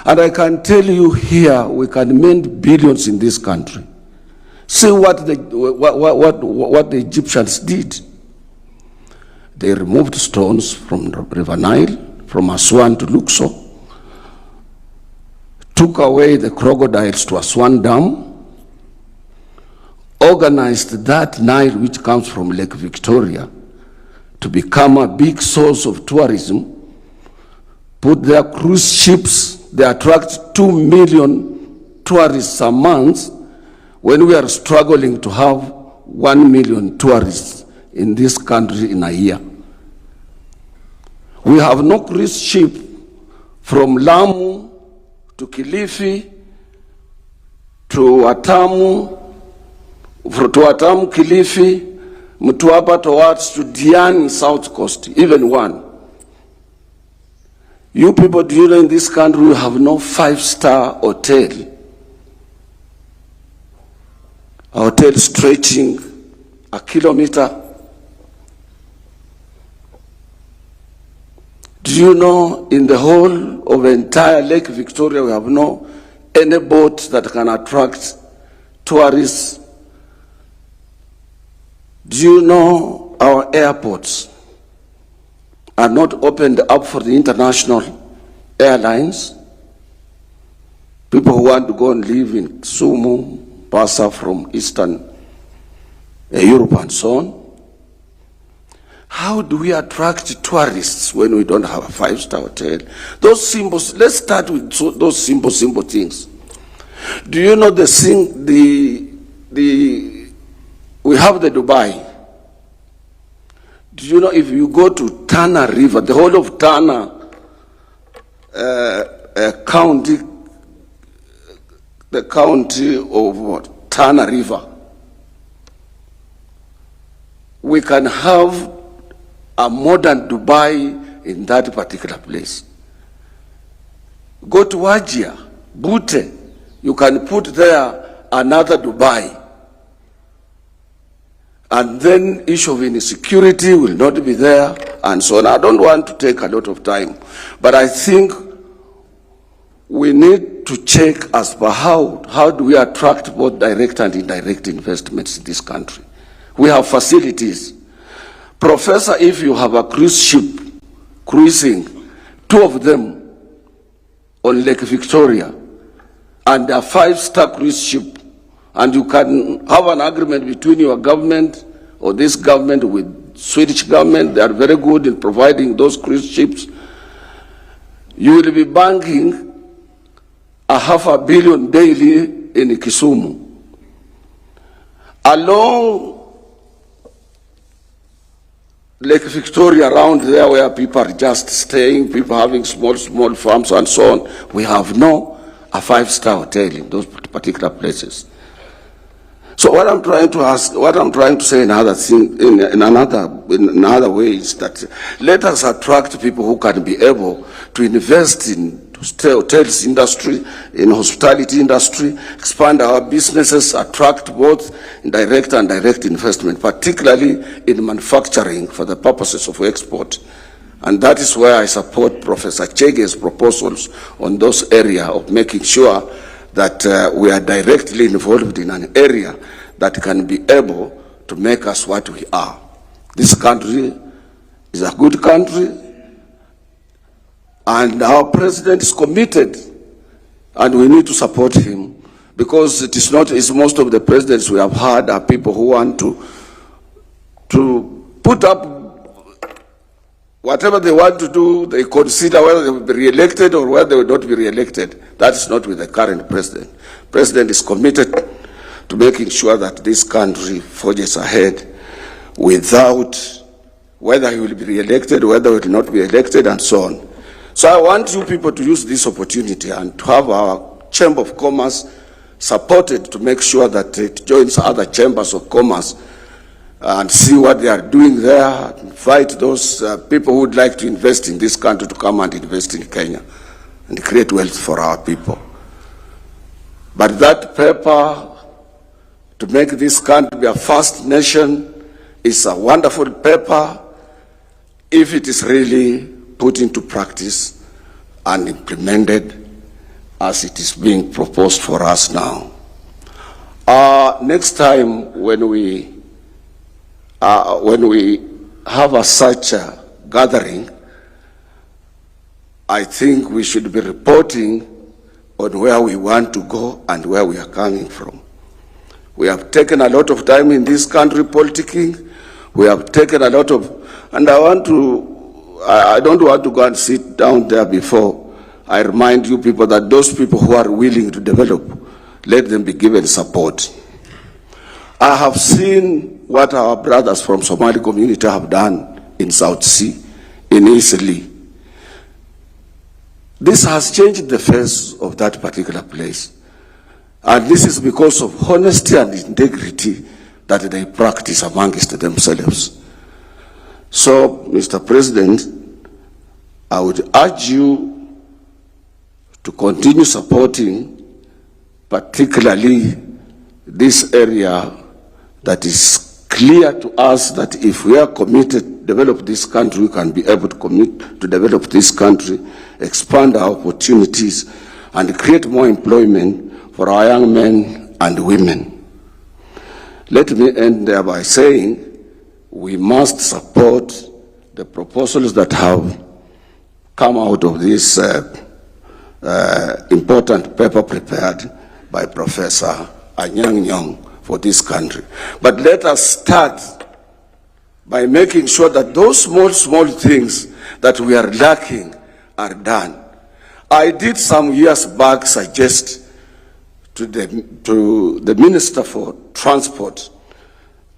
And I can tell you here, we can mend billions in this country. See what the Egyptians did. They removed stones from the River Nile, from Aswan to Luxor, took away the crocodiles to Aswan Dam, organized that Nile, which comes from Lake Victoria, to become a big source of tourism, put their cruise ships. They attract 2 million tourists a month when we are struggling to have 1 million tourists in this country in a year. We have no cruise ship from Lamu to Kilifi to Watamu, Kilifi, Mtwapa towards to Diani, South Coast, even one. You people, do you know in this country we have no 5-star hotel? A hotel stretching a kilometer. Do you know in the whole of the entire Lake Victoria we have no any boat that can attract tourists? Do you know our airports are not opened up for the international airlines? People who want to go and live in Kisumu, Pasa from Eastern Europe and so on. How do we attract tourists when we don't have a 5-star hotel? Those symbols, let's start with those simple things. Do you know the thing, we have the Dubai. Do you know if you go to Tana River, the whole of Tana county, the county of Tana River, we can have a modern Dubai in that particular place. Go to Wajir, Bute, you can put there another Dubai. And then issue of insecurity will not be there, and so on. I don't want to take a lot of time, but I think we need to check as per how do we attract both direct and indirect investments in this country. We have facilities. Professor, if you have a cruise ship cruising, 2 of them on Lake Victoria, and a 5-star cruise ship, and you can have an agreement between your government or this government with Swedish government. They are very good in providing those cruise ships. You will be banking $500 million daily in Kisumu. Along Lake Victoria, around there where people are just staying, people having small farms and so on, we have a 5-star hotel in those particular places. So what I'm trying to say in another way is that let us attract people who can be able to invest in hotels industry, in hospitality industry, expand our businesses, attract both direct and direct investment, particularly in manufacturing for the purposes of export. And that is where I support Professor Chege's proposals on those areas of making sure that we are directly involved in an area that can be able to make us what we are. This country is a good country, and our president is committed, and we need to support him, because it is not, it's most of the presidents we have had are people who want to put up whatever they want to do. They consider whether they will be re-elected or whether they will not be re-elected. That is not with the current president. The president is committed to making sure that this country forges ahead without whether he will be re-elected, whether he will not be elected, and so on. So I want you people to use this opportunity and to have our Chamber of Commerce supported to make sure that it joins other chambers of commerce and see what they are doing there, invite those people who would like to invest in this country to come and invest in Kenya and create wealth for our people. But that paper to make this country be a first nation is a wonderful paper if it is really put into practice and implemented as it is being proposed for us now. Next time when we have such a gathering, I think we should be reporting on where we want to go and where we are coming from. We have taken a lot of time in this country politicking. We have taken a lot of, and I don't want to go and sit down there before I remind you people that those people who are willing to develop, let them be given support. I have seen what our brothers from Somali community have done in South Sea, in Italy. This has changed the face of that particular place. And this is because of honesty and integrity that they practice amongst themselves. So, Mr. President, I would urge you to continue supporting particularly this area that is clear to us that if we are committed to develop this country, we can be able to commit to develop this country, expand our opportunities, and create more employment for our young men and women. Let me end there by saying we must support the proposals that have come out of this important paper prepared by Professor Anyang' Nyong'o for this country. But let us start by making sure that those small things that we are lacking are done. I did some years back suggest to the Minister for Transport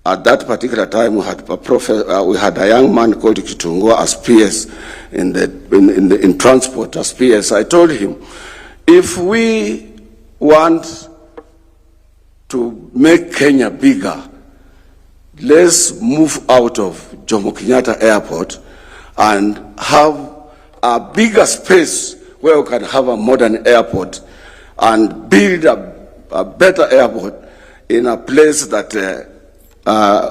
At that particular time, we had a young man called Kitungo as PS in transport as PS. I told him, if we want to make Kenya bigger, let's move out of Jomo Kenyatta Airport and have a bigger space where we can have a modern airport and build a better airport in a place that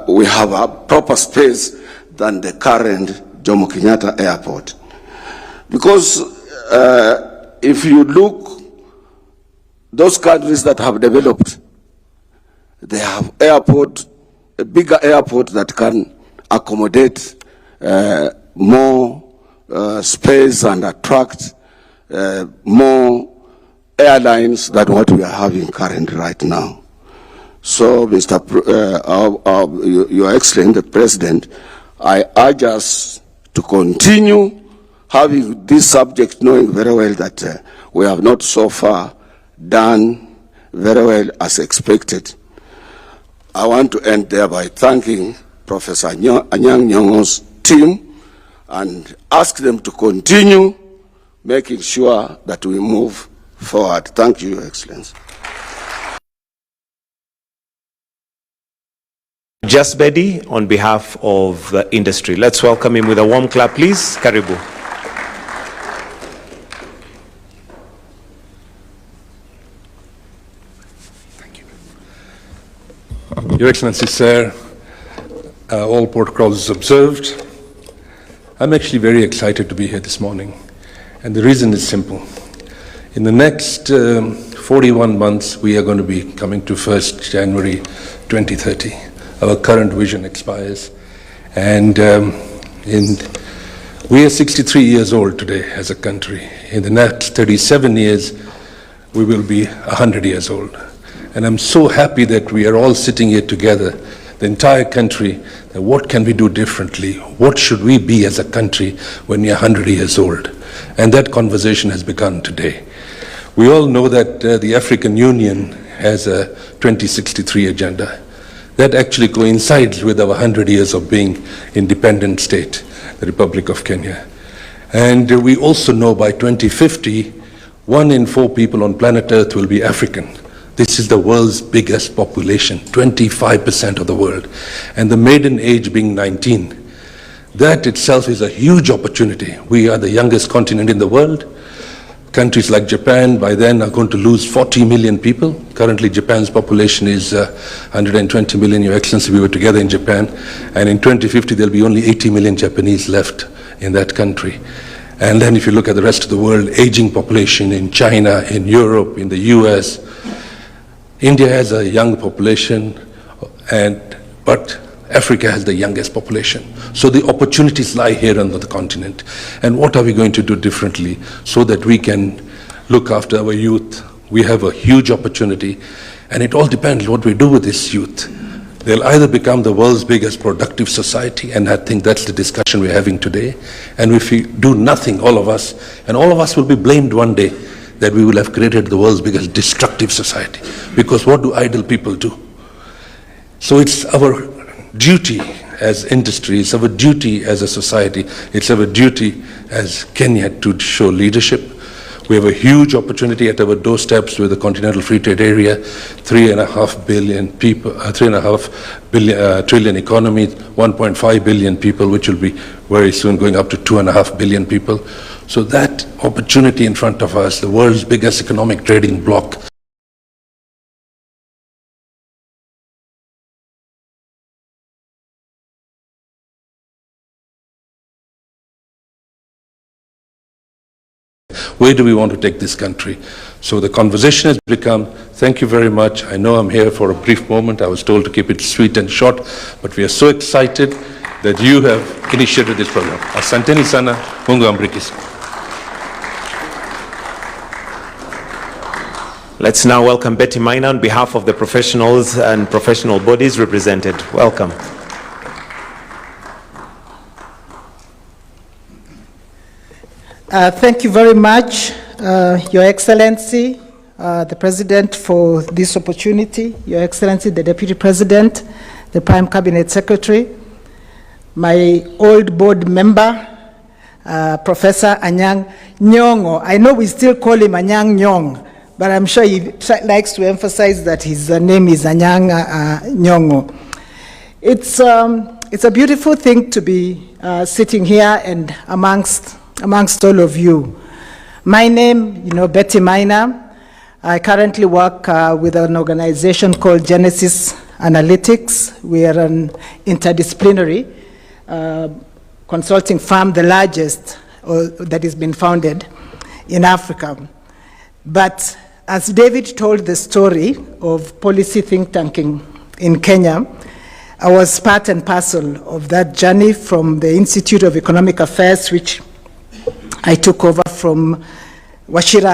we have a proper space than the current Jomo Kenyatta Airport. Because if you look, those countries that have developed, they have a bigger airport that can accommodate more space and attract more airlines than what we are having currently right now. So, Your Excellency, the President, I urge us to continue having this subject, knowing very well that we have not so far done very well as expected. I want to end there by thanking Professor Anyang' Nyong'o's team and ask them to continue making sure that we move forward. Thank you, Your Excellency. Just Bedi, on behalf of the industry. Let's welcome him with a warm clap, please. Karibu. Thank you. Your Excellency, sir, all protocols observed. I'm actually very excited to be here this morning, and the reason is simple. In the next 41 months, we are going to be coming to 1st January 2030. Our current vision expires, and we are 63 years old today as a country. In the next 37 years, we will be 100 years old. And I'm so happy that we are all sitting here together, the entire country, that what can we do differently? What should we be as a country when we are 100 years old? And that conversation has begun today. We all know that the African Union has a 2063 agenda. That actually coincides with our 100 years of being independent state, the Republic of Kenya. And we also know by 2050, 1 in 4 people on planet Earth will be African. This is the world's biggest population, 25% of the world. And the maiden age being 19. That itself is a huge opportunity. We are the youngest continent in the world. Countries like Japan by then are going to lose 40 million people. Currently, Japan's population is 120 million. Your Excellency, we were together in Japan. And in 2050, there'll be only 80 million Japanese left in that country. And then if you look at the rest of the world, aging population in China, in Europe, in the US. India has a young population, but Africa has the youngest population. So the opportunities lie here on the continent. And what are we going to do differently so that we can look after our youth? We have a huge opportunity, and it all depends what we do with this youth. They'll either become the world's biggest productive society, and I think that's the discussion we're having today. And if we do nothing, all of us will be blamed one day that we will have created the world's biggest destructive society. Because what do idle people do? So it's our duty as industry, it's our duty as a society, it's our duty as Kenya to show leadership. We have a huge opportunity at our doorsteps with the Continental Free Trade Area, 3.5 billion people, 3.5 trillion economy, 1.5 billion people, which will be very soon going up to 2.5 billion people. So that opportunity in front of us, the world's biggest economic trading bloc, where do we want to take this country? So the conversation has become, thank you very much. I know I'm here for a brief moment. I was told to keep it sweet and short, but we are so excited that you have initiated this program. Asanteni sana, Mungu ambariki. Let's now welcome Betty Maina on behalf of the professionals and professional bodies represented. Welcome. Thank you very much, Your Excellency, the President, for this opportunity, Your Excellency, the Deputy President, the Prime Cabinet Secretary, my old board member, Professor Anyang Nyong'o. I know we still call him Anyang Nyong, but I'm sure he likes to emphasize that his name is Anyang Nyong'o. It's a beautiful thing to be sitting here and amongst all of you. My name, Betty Minor. I currently work with an organization called Genesis Analytics. We are an interdisciplinary consulting firm, the largest that has been founded in Africa. But as David told the story of policy think tanking in Kenya, I was part and parcel of that journey from the Institute of Economic Affairs, which I took over from Wachira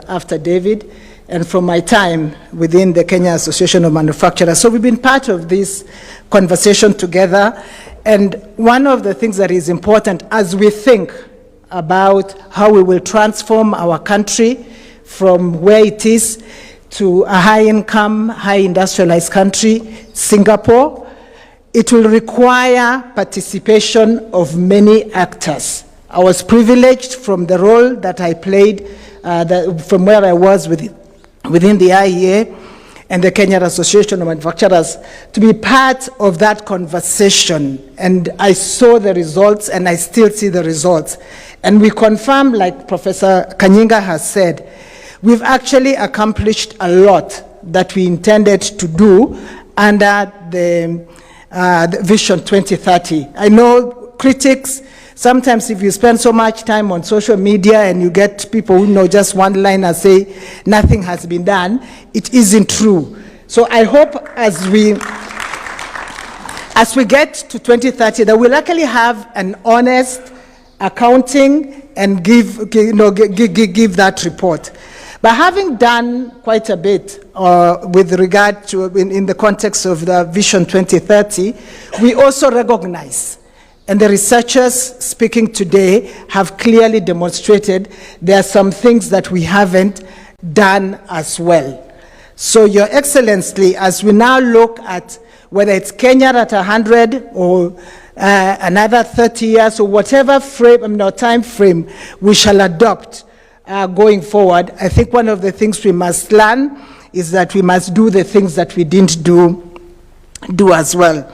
after David, and from my time within the Kenya Association of Manufacturers. So we've been part of this conversation together. And one of the things that is important as we think about how we will transform our country from where it is to a high-income, high-industrialized country, Singapore, it will require participation of many actors. I was privileged from the role that I played, from where I was within the IEA and the Kenya Association of Manufacturers, to be part of that conversation. And I saw the results, and I still see the results. And we confirm, like Professor Kanyinga has said, we've actually accomplished a lot that we intended to do under the Vision 2030. I know critics, sometimes if you spend so much time on social media and you get people who know just one line and say nothing has been done, it isn't true. So I hope as we get to 2030 that we'll actually have an honest accounting and give that report. But having done quite a bit with regard to, in the context of the Vision 2030, we also recognize, and the researchers speaking today have clearly demonstrated there are some things that we haven't done as well. So Your Excellency, as we now look at whether it's Kenya at 100 or another 30 years or whatever time frame we shall adopt, going forward, I think one of the things we must learn is that we must do the things that we didn't do as well.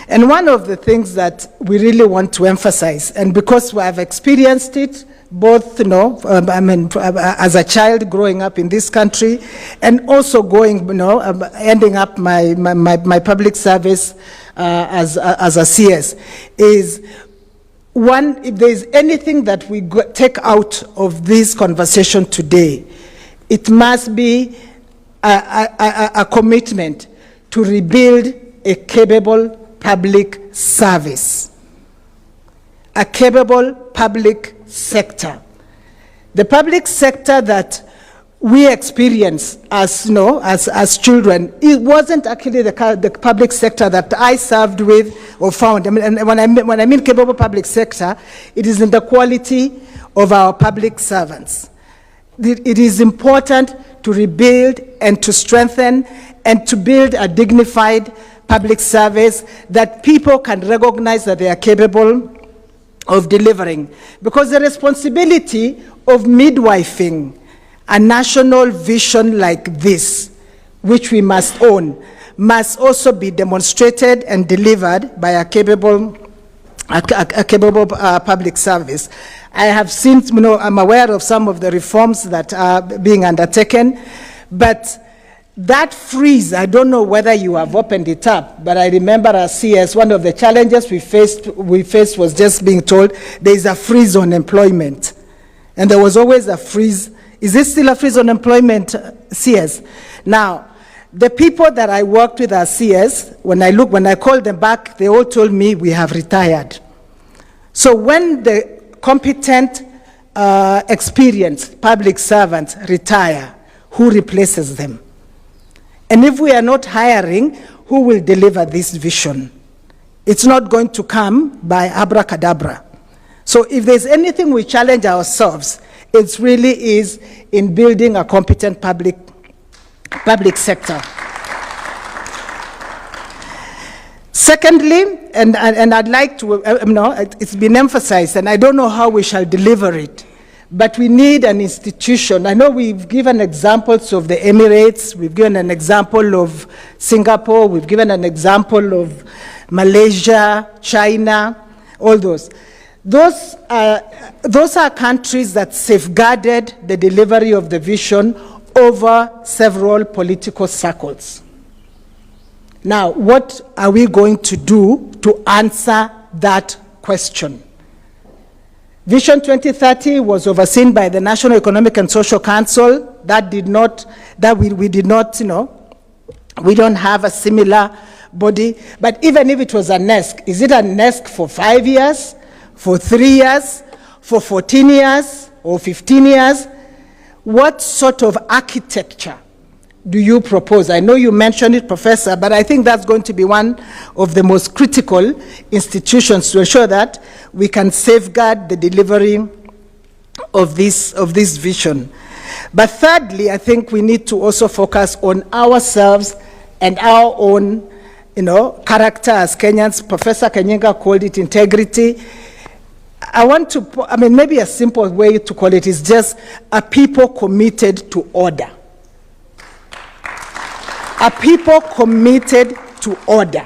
And one of the things that we really want to emphasize, and because we have experienced it, both, as a child growing up in this country, and also ending up my public service as a CS, is one, if there is anything that we take out of this conversation today, it must be a commitment to rebuild a capable public service, a capable public sector. The public sector that we experience as children, it wasn't actually the public sector that I served with or found. And when I mean capable public sector, it is in the quality of our public servants. It is important to rebuild and to strengthen and to build a dignified public service that people can recognize that they are capable of delivering. Because the responsibility of midwifing a national vision like this, which we must own, must also be demonstrated and delivered by a capable public service. I have seen, I'm aware of some of the reforms that are being undertaken, but that freeze, I don't know whether you have opened it up, but I remember as CS, one of the challenges we faced was just being told there is a freeze on employment. And there was always a freeze. Is this still a freeze on employment, CS? Now, the people that I worked with as CS, when I called them back, they all told me we have retired. So when the competent, experienced public servants retire, who replaces them? And if we are not hiring, who will deliver this vision? It's not going to come by abracadabra. So if there's anything we challenge ourselves, it really is in building a competent public sector. Secondly, and I'd like to, it's been emphasized, and I don't know how we shall deliver it, but we need an institution. I know we've given examples of the Emirates, we've given an example of Singapore, we've given an example of Malaysia, China, all those. Those are countries that safeguarded the delivery of the vision over several political circles. Now, what are we going to do to answer that question? Vision 2030 was overseen by the National Economic and Social Council. We don't have a similar body. But even if it was a NESC, is it a NESC for 5 years, for 3 years, for 14 years, or 15 years? What sort of architecture do you propose? I know you mentioned it, Professor, but I think that's going to be one of the most critical institutions to ensure that we can safeguard the delivery of this vision. But thirdly, I think we need to also focus on ourselves and our own, character as Kenyans. Professor Kenyenga called it integrity. Maybe a simple way to call it is just a people committed to order. A people committed to order.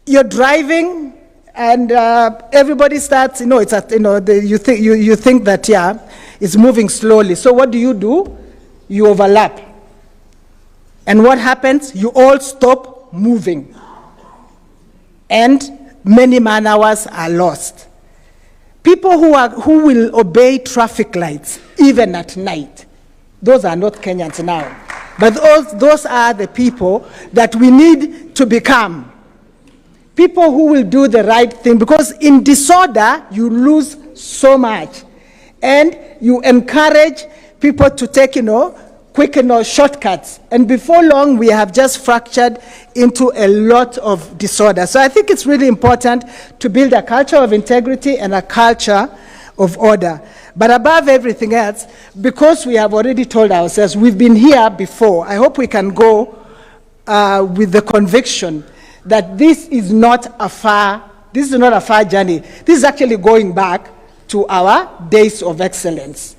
You're driving and everybody starts, you think that, it's moving slowly. So what do? You overlap. And what happens? You all stop moving. And many man-hours are lost. People who will obey traffic lights, even at night, those are not Kenyans now. But those are the people that we need to become. People who will do the right thing, because in disorder, you lose so much. And you encourage people to take, quick, shortcuts. And before long, we have just fractured into a lot of disorder. So I think it's really important to build a culture of integrity and a culture of order. But above everything else, because we have already told ourselves we've been here before, I hope we can go with the conviction that this is not a far journey. This is actually going back to our days of excellence.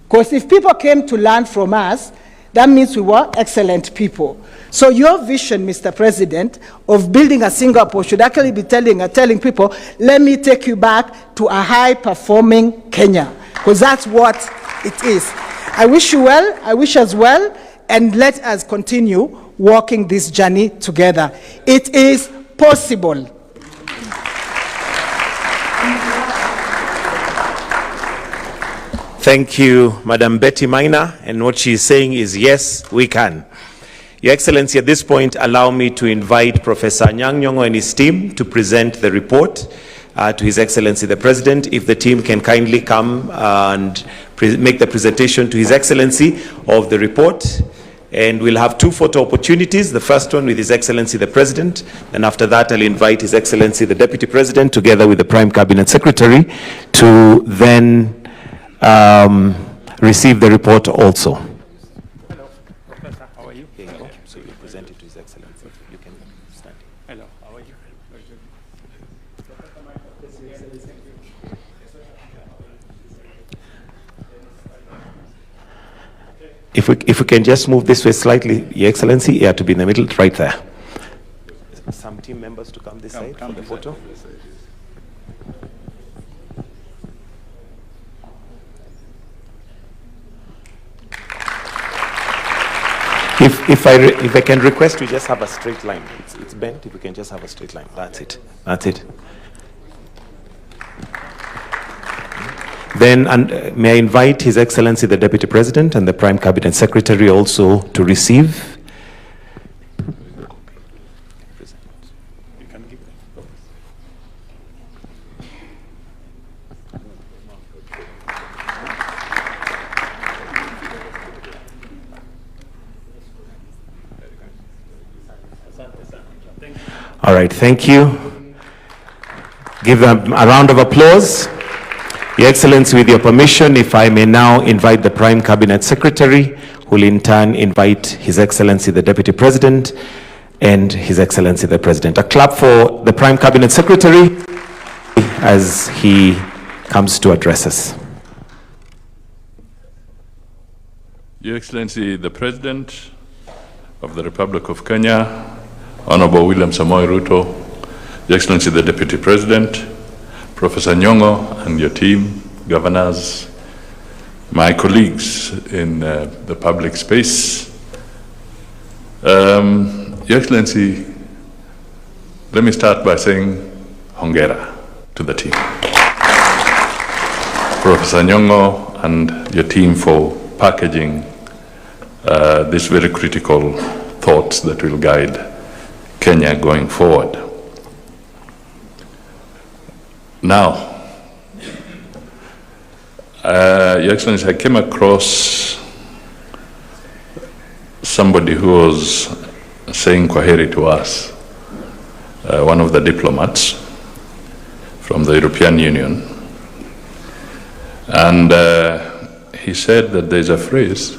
Because if people came to learn from us, that means we were excellent people. So your vision, Mr. President, of building a Singapore should actually be telling people, let me take you back to a high-performing Kenya, because that's what it is. I wish you well, I wish us well, and let us continue walking this journey together. It is possible. Thank you, Madam Betty Maina, and what she is saying is, yes, we can. Your Excellency, at this point, allow me to invite Professor Anyang' Nyong'o and his team to present the report to His Excellency the President. If the team can kindly come and make the presentation to His Excellency of the report. And we'll have 2 photo opportunities, the first one with His Excellency the President, and after that I'll invite His Excellency the Deputy President together with the Prime Cabinet Secretary to then receive the report also. Hello, Professor, how are you? Here you go. So you present it to His Excellency. You can stand. Hello, how are you? Very good. If we can just move this way slightly, Your Excellency, you have to be in the middle, right there. Some team members to come this side for the photo. If I can request, we just have a straight line. It's bent. If we can just have a straight line, that's it. That's it. Then, may I invite His Excellency the Deputy President and the Prime Cabinet Secretary also to receive. All right, thank you. Give them a round of applause. Your Excellency, with your permission, if I may now invite the Prime Cabinet Secretary who will in turn invite His Excellency the Deputy President and His Excellency the President. A clap for the Prime Cabinet Secretary as he comes to address us. Your Excellency the President of the Republic of Kenya, Honorable William Samoei Ruto, Your Excellency the Deputy President, Professor Nyong'o and your team, governors, my colleagues in the public space. Your Excellency, let me start by saying hongera to the team. Professor Nyong'o and your team for packaging these very critical thoughts that will guide Kenya going forward. Now, Your Excellency, I came across somebody who was saying kwaheri to us, one of the diplomats from the European Union, and he said that there's a phrase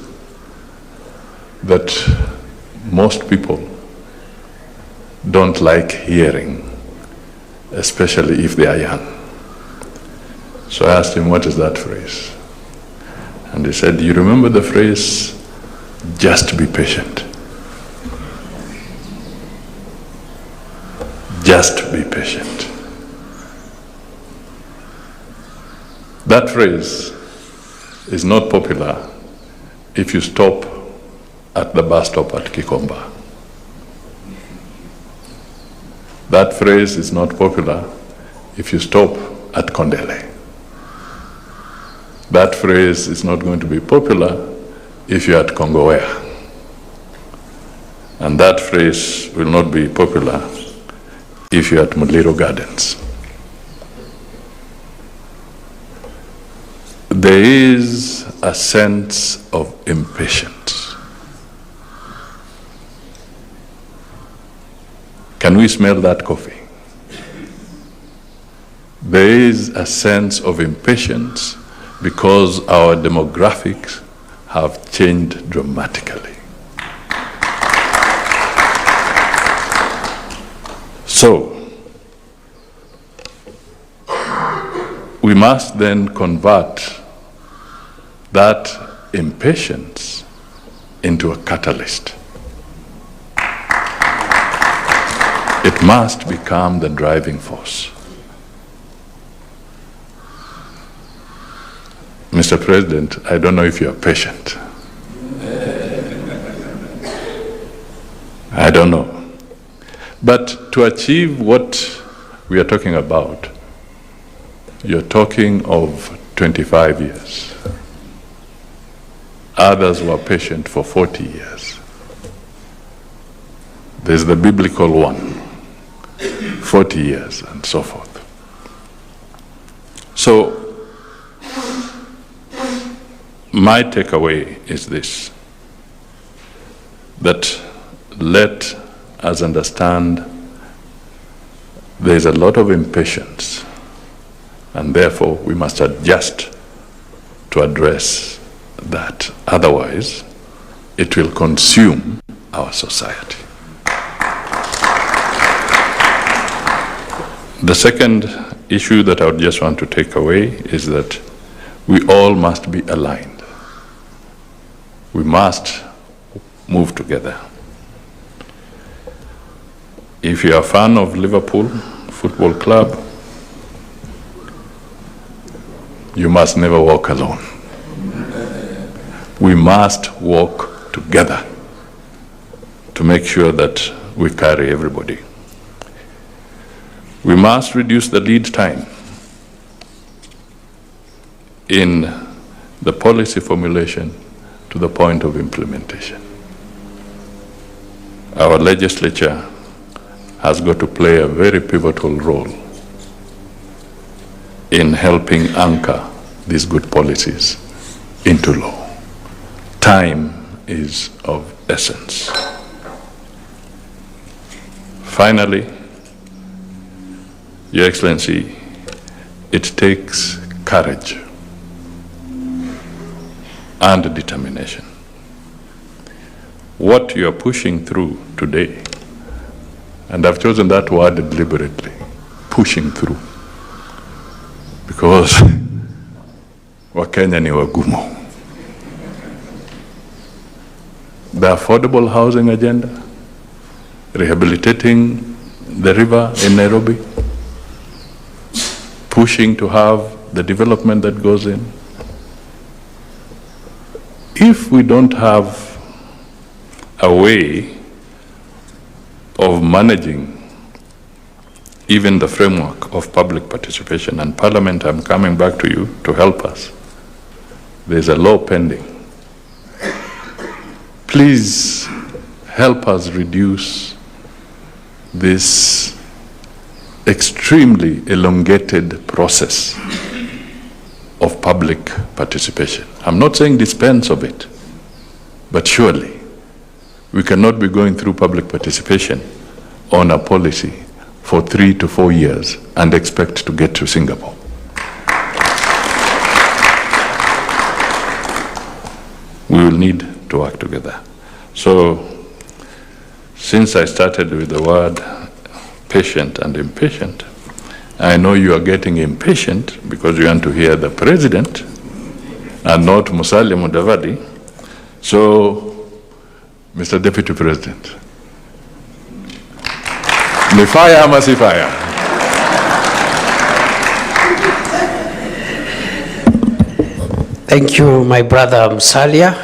that most people don't like hearing, especially if they are young. So I asked him, what is that phrase? And he said, you remember the phrase, just be patient. Just be patient. That phrase is not popular if you stop at the bus stop at Kikomba. That phrase is not popular if you stop at Kondele. That phrase is not going to be popular if you're at Kongowea. And that phrase will not be popular if you're at Muliro Gardens. There is a sense of impatience. Can we smell that coffee? There is a sense of impatience because our demographics have changed dramatically. So, we must then convert that impatience into a catalyst. It must become the driving force. Mr. President, I don't know if you are patient. I don't know. But to achieve what we are talking about, you're talking of 25 years. Others were patient for 40 years. There's the biblical one, 40 years and so forth. So, my takeaway is this, that let us understand there's a lot of impatience, and therefore we must adjust to address that. Otherwise, it will consume our society. The second issue that I would just want to take away is that we all must be aligned. We must move together. If you are a fan of Liverpool Football Club, you must never walk alone. We must walk together to make sure that we carry everybody. We must reduce the lead time in the policy formulation to the point of implementation. Our legislature has got to play a very pivotal role in helping anchor these good policies into law. Time is of essence. Finally, Your Excellency, it takes courage and determination what you are pushing through today, and I've chosen that word deliberately, pushing through, because Wakenya ni wagumu. The affordable housing agenda, rehabilitating the river in Nairobi, pushing to have the development that goes in. If we don't have a way of managing even the framework of public participation, and Parliament, I'm coming back to you to help us. There's a law pending. Please help us reduce this extremely elongated process of public participation. I'm not saying dispense of it, but surely we cannot be going through public participation on a policy for 3 to 4 years and expect to get to Singapore. We will need to work together. So, since I started with the word patient and impatient, I know you are getting impatient because you want to hear the president and not Musalia Mudavadi. So, Mr. Deputy President, ni fire ama si fire? Thank you, my brother Musalia,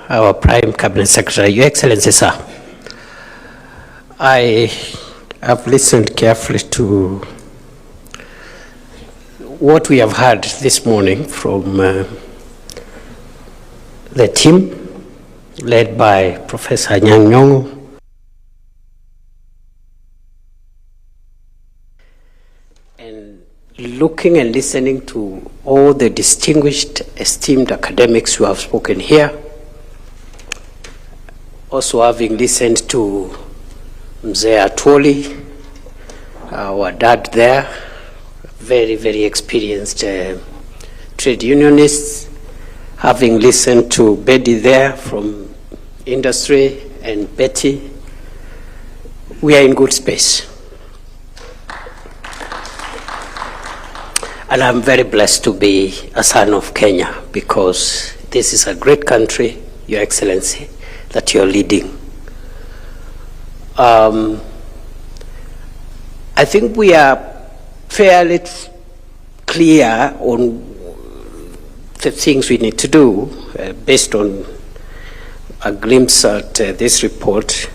our Prime Cabinet Secretary. Your Excellency, sir, I have listened carefully to what we have heard this morning from the team led by Professor Nyang'nyong'o. And looking and listening to all the distinguished, esteemed academics who have spoken here, also having listened to Mzee Atwoli, our dad there, very, very experienced trade unionists, having listened to Betty there from industry and Betty, we are in good space. And I'm very blessed to be a son of Kenya, because this is a great country, Your Excellency, that you're leading. I think we are fairly clear on the things we need to do based on a glimpse at this report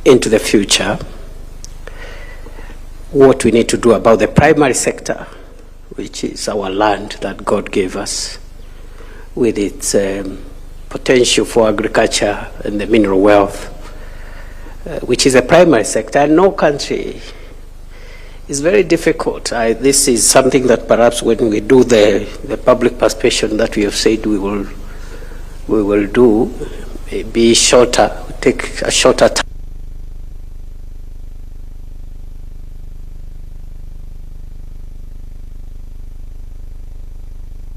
into the future. What we need to do about the primary sector, which is our land that God gave us, with its potential for agriculture and the mineral wealth, which is a primary sector. And no country is very difficult. This is something that perhaps when we do the public participation that we have said we will do, be shorter, take a shorter time.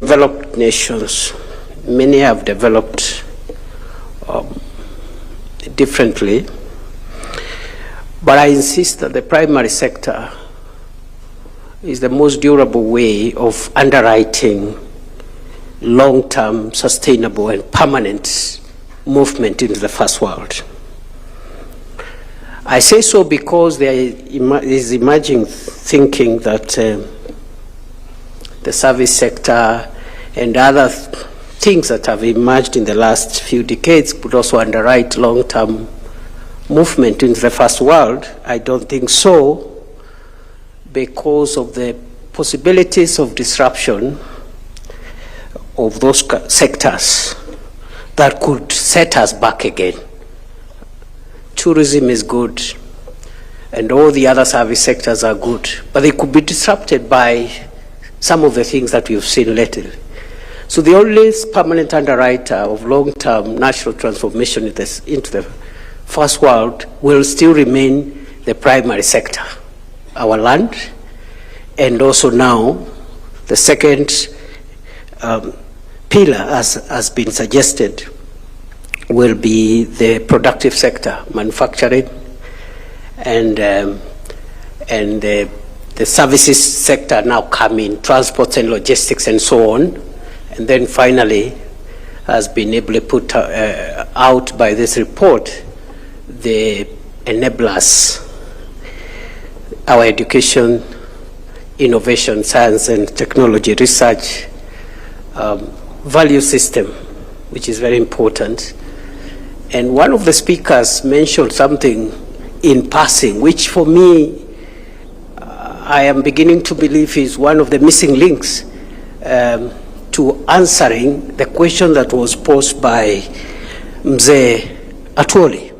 Developed nations, many have developed differently, but I insist that the primary sector is the most durable way of underwriting long-term, sustainable, and permanent movement into the first world. I say so because there is emerging thinking that the service sector and other things that have emerged in the last few decades could also underwrite long-term movement into the first world. I don't think so, because of the possibilities of disruption of those sectors that could set us back again. Tourism is good, and all the other service sectors are good, but they could be disrupted by some of the things that we've seen lately. So the only permanent underwriter of long-term national transformation into the first world will still remain the primary sector, our land, and also now the second pillar, as has been suggested, will be the productive sector, manufacturing, and the services sector now come in, transport and logistics and so on. And then finally, has been able to put out by this report the enablers, our education, innovation, science and technology, research, value system, which is very important. And one of the speakers mentioned something in passing, which for me, I am beginning to believe is one of the missing links to answering the question that was posed by Mzee Atwoli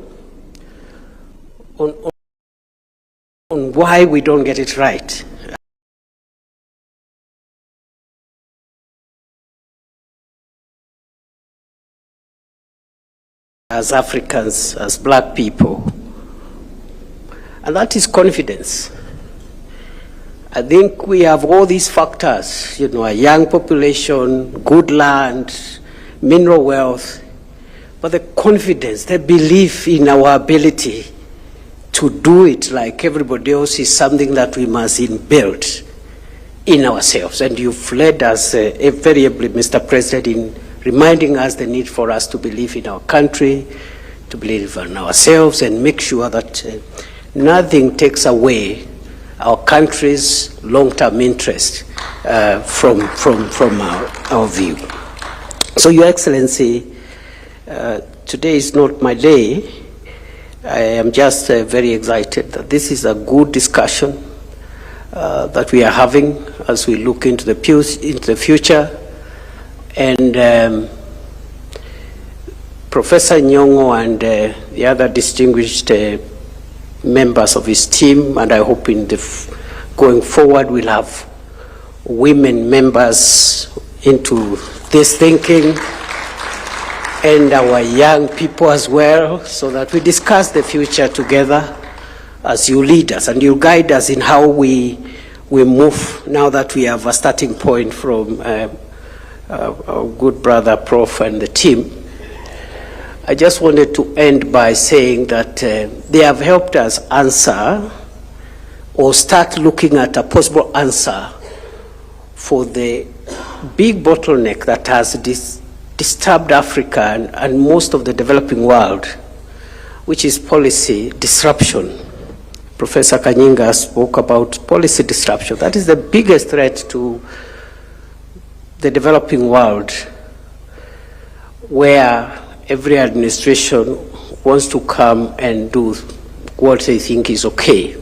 on why we don't get it right. As Africans, as black people, and that is confidence. I think we have all these factors, you know, a young population, good land, mineral wealth, but the confidence, the belief in our ability to do it like everybody else is something that we must inbuild in ourselves. And you've led us very ably, Mr. President, in reminding us the need for us to believe in our country, to believe in ourselves, and make sure that nothing takes away our country's long-term interest from our view. So, Your Excellency, today is not my day. I am just very excited that this is a good discussion that we are having as we look into the future. And Professor Nyong'o and the other distinguished members of his team, and I hope in going forward we'll have women members into this thinking, and our young people as well, so that we discuss the future together as you lead us and you guide us in how we move now that we have a starting point from our good brother Prof and the team. I just wanted to end by saying that they have helped us answer or start looking at a possible answer for the big bottleneck that has disturbed Africa and most of the developing world, which is policy disruption. Professor Kanyinga spoke about policy disruption. That is the biggest threat to the developing world, where every administration wants to come and do what they think is okay.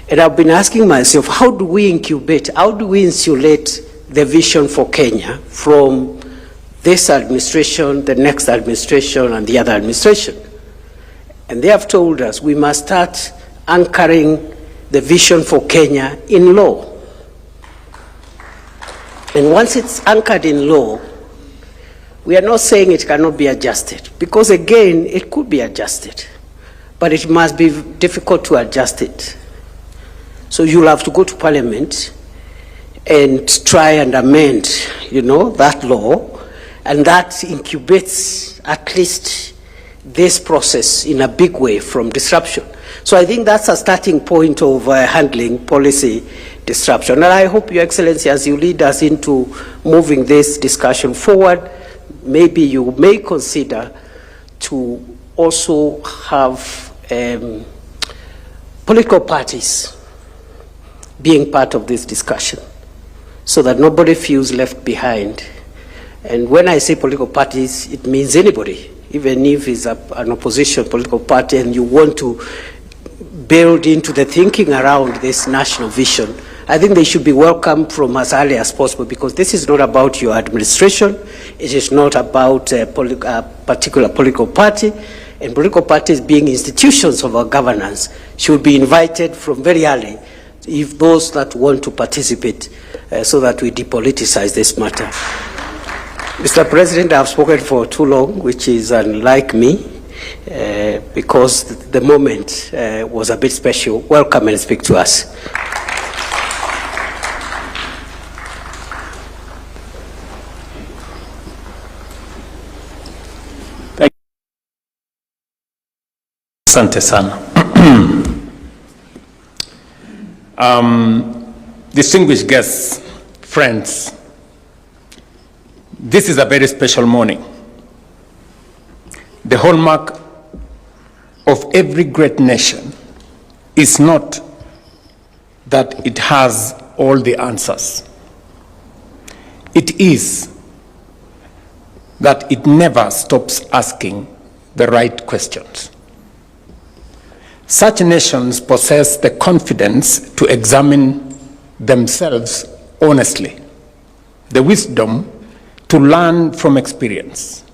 And I've been asking myself, how do we incubate, how do we insulate the vision for Kenya from this administration, the next administration, and the other administration? And they have told us we must start anchoring the vision for Kenya in law. And once it's anchored in law, we are not saying it cannot be adjusted, because again, it could be adjusted, but it must be difficult to adjust it. So you'll have to go to Parliament and try and amend, you know, that law, and that incubates at least this process in a big way from disruption. So I think that's a starting point of handling policy disruption. And I hope, Your Excellency, as you lead us into moving this discussion forward, maybe you may consider to also have political parties being part of this discussion, so that nobody feels left behind. And when I say political parties, it means anybody, even if it's an opposition political party and you want to build into the thinking around this national vision, I think they should be welcomed from as early as possible, because this is not about your administration. It is not about a particular political party. And political parties, being institutions of our governance, should be invited from very early, if those that want to participate, so that we depoliticize this matter. Mr. President, I have spoken for too long, which is unlike me, because the moment was a bit special. Welcome and speak to us. Asante sana. Distinguished guests, friends, this is a very special morning. The hallmark of every great nation is not that it has all the answers. It is that it never stops asking the right questions. Such nations possess the confidence to examine themselves honestly, the wisdom to learn from experience,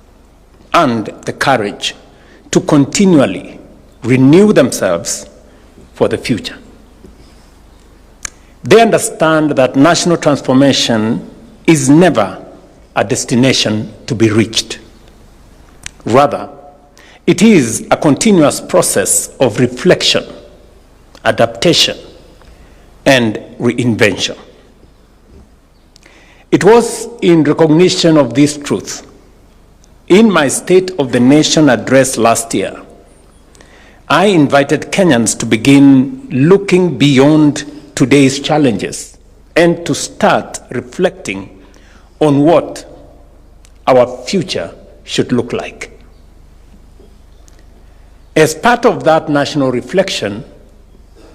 and the courage to continually renew themselves for the future. They understand that national transformation is never a destination to be reached. Rather, it is a continuous process of reflection, adaptation, and reinvention. It was in recognition of this truth, in my State of the Nation address last year, I invited Kenyans to begin looking beyond today's challenges and to start reflecting on what our future should look like. As part of that national reflection,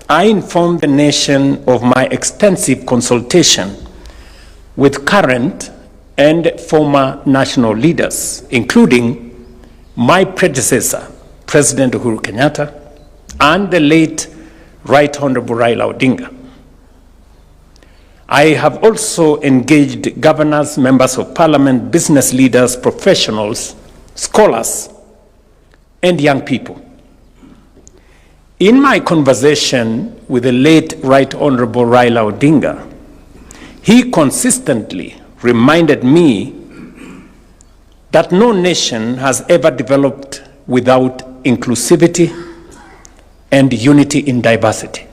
I informed the nation of my extensive consultation with current and former national leaders, including my predecessor, President Uhuru Kenyatta, and the late Right Honorable Raila Odinga. I have also engaged governors, members of parliament, business leaders, professionals, scholars, and young people. In my conversation with the late Right Honorable Raila Odinga, he consistently reminded me that no nation has ever developed without inclusivity and unity in diversity.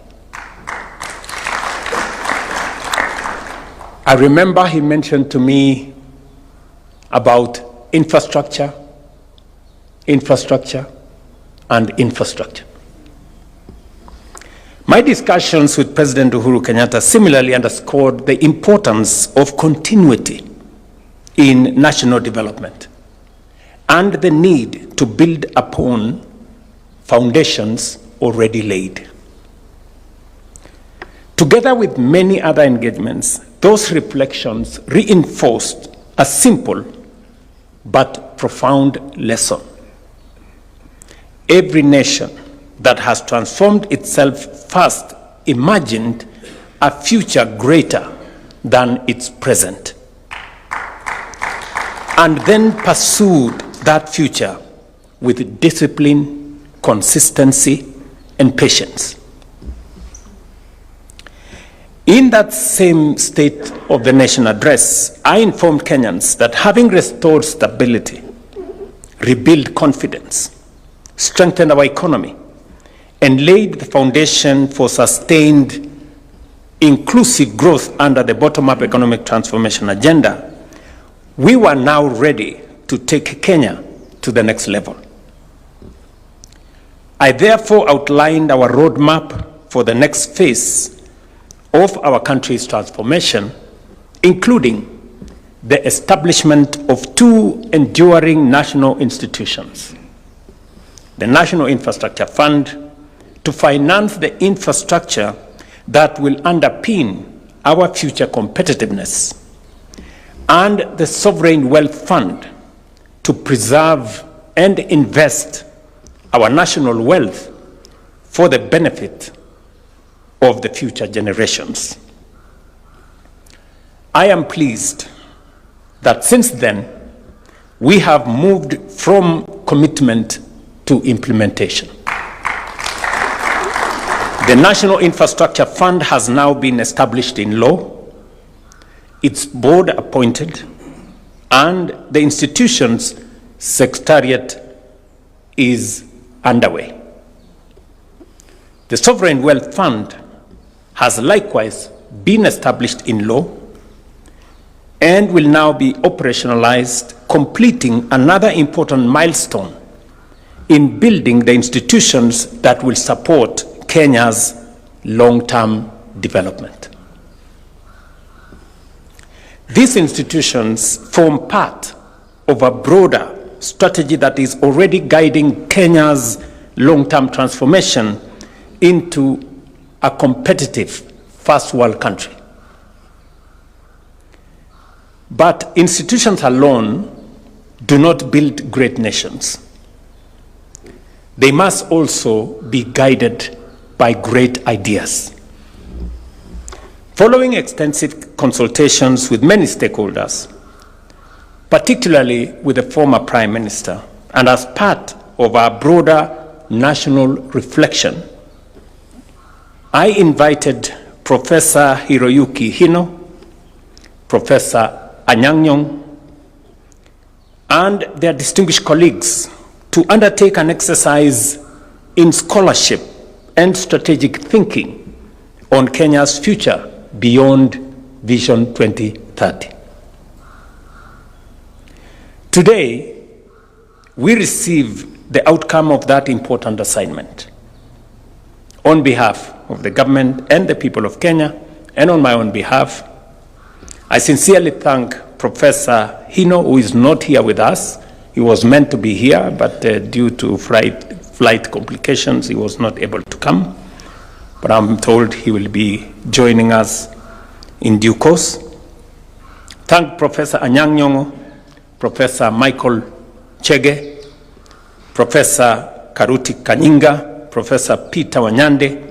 I remember he mentioned to me about infrastructure, and infrastructure. My discussions with President Uhuru Kenyatta similarly underscored the importance of continuity in national development and the need to build upon foundations already laid. Together with many other engagements, those reflections reinforced a simple but profound lesson. Every nation that has transformed itself first imagined a future greater than its present, and then pursued that future with discipline, consistency, and patience. In that same State of the Nation address, I informed Kenyans that having restored stability, rebuilt confidence, strengthened our economy, and laid the foundation for sustained inclusive growth under the bottom-up economic transformation agenda, we were now ready to take Kenya to the next level. I therefore outlined our roadmap for the next phase of our country's transformation, including the establishment of two enduring national institutions: the National Infrastructure Fund, to finance the infrastructure that will underpin our future competitiveness, and the Sovereign Wealth Fund, to preserve and invest our national wealth for the benefit of the future generations. I am pleased that since then, we have moved from commitment to implementation. The National Infrastructure Fund has now been established in law, its board appointed, and the institution's secretariat is underway. The Sovereign Wealth Fund has likewise been established in law and will now be operationalized, completing another important milestone in building the institutions that will support Kenya's long-term development. These institutions form part of a broader strategy that is already guiding Kenya's long-term transformation into a competitive first world country. But institutions alone do not build great nations. They must also be guided by great ideas. Following extensive consultations with many stakeholders, particularly with the former Prime Minister, and as part of our broader national reflection, I invited Professor Hiroyuki Hino, Professor Anyang' Nyong'o, and their distinguished colleagues to undertake an exercise in scholarship and strategic thinking on Kenya's future beyond Vision 2030. Today, we receive the outcome of that important assignment. On behalf of the government and the people of Kenya, and on my own behalf, I sincerely thank Professor Hino, who is not here with us. He was meant to be here, but due to flight complications, he was not able to come. But I'm told he will be joining us in due course. Thank Professor Anyang' Nyong'o, Professor Michael Chege, Professor Karuti Kanyinga, Professor Peter Wanyande,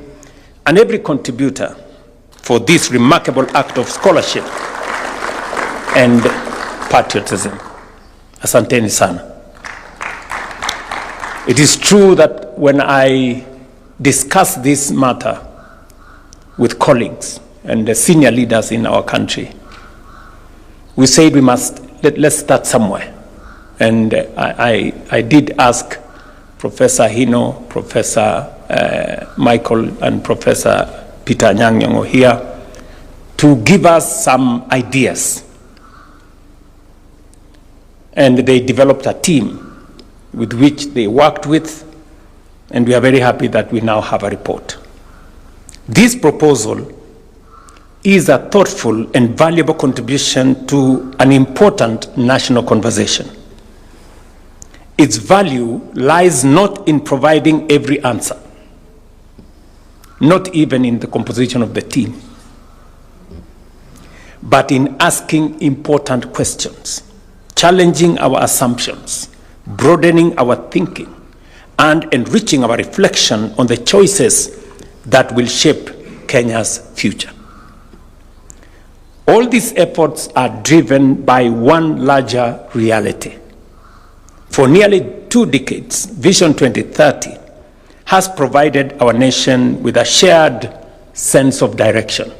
and every contributor for this remarkable act of scholarship and patriotism. Asanteni sana. It is true that when I discuss this matter with colleagues and the senior leaders in our country, we said let's start somewhere. And I did ask Professor Hino, Professor Michael, and Professor Peter Anyang' Nyong'o here to give us some ideas. And they developed a team with which they worked with, and we are very happy that we now have a report. This proposal is a thoughtful and valuable contribution to an important national conversation. Its value lies not in providing every answer, not even in the composition of the team, but in asking important questions, challenging our assumptions, broadening our thinking, and enriching our reflection on the choices that will shape Kenya's future. All these efforts are driven by one larger reality. For nearly 2 decades, Vision 2030 has provided our nation with a shared sense of direction.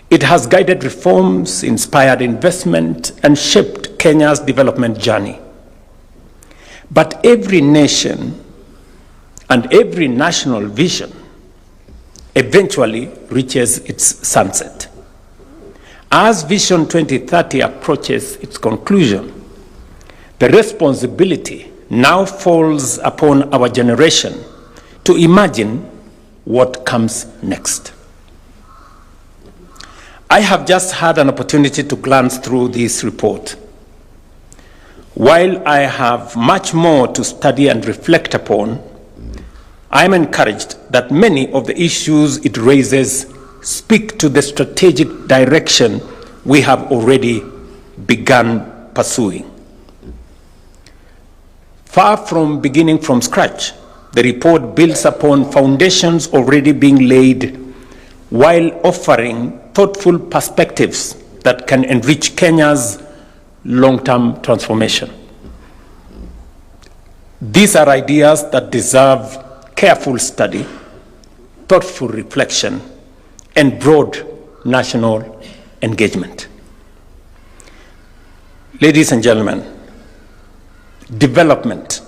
It has guided reforms, inspired investment, and shaped Kenya's development journey. But every nation and every national vision eventually reaches its sunset. As Vision 2030 approaches its conclusion, the responsibility now falls upon our generation to imagine what comes next. I have just had an opportunity to glance through this report. While I have much more to study and reflect upon, I am encouraged that many of the issues it raises speak to the strategic direction we have already begun pursuing. Far from beginning from scratch, the report builds upon foundations already being laid while offering thoughtful perspectives that can enrich Kenya's long-term transformation. These are ideas that deserve careful study, thoughtful reflection, and broad national engagement. Ladies and gentlemen, development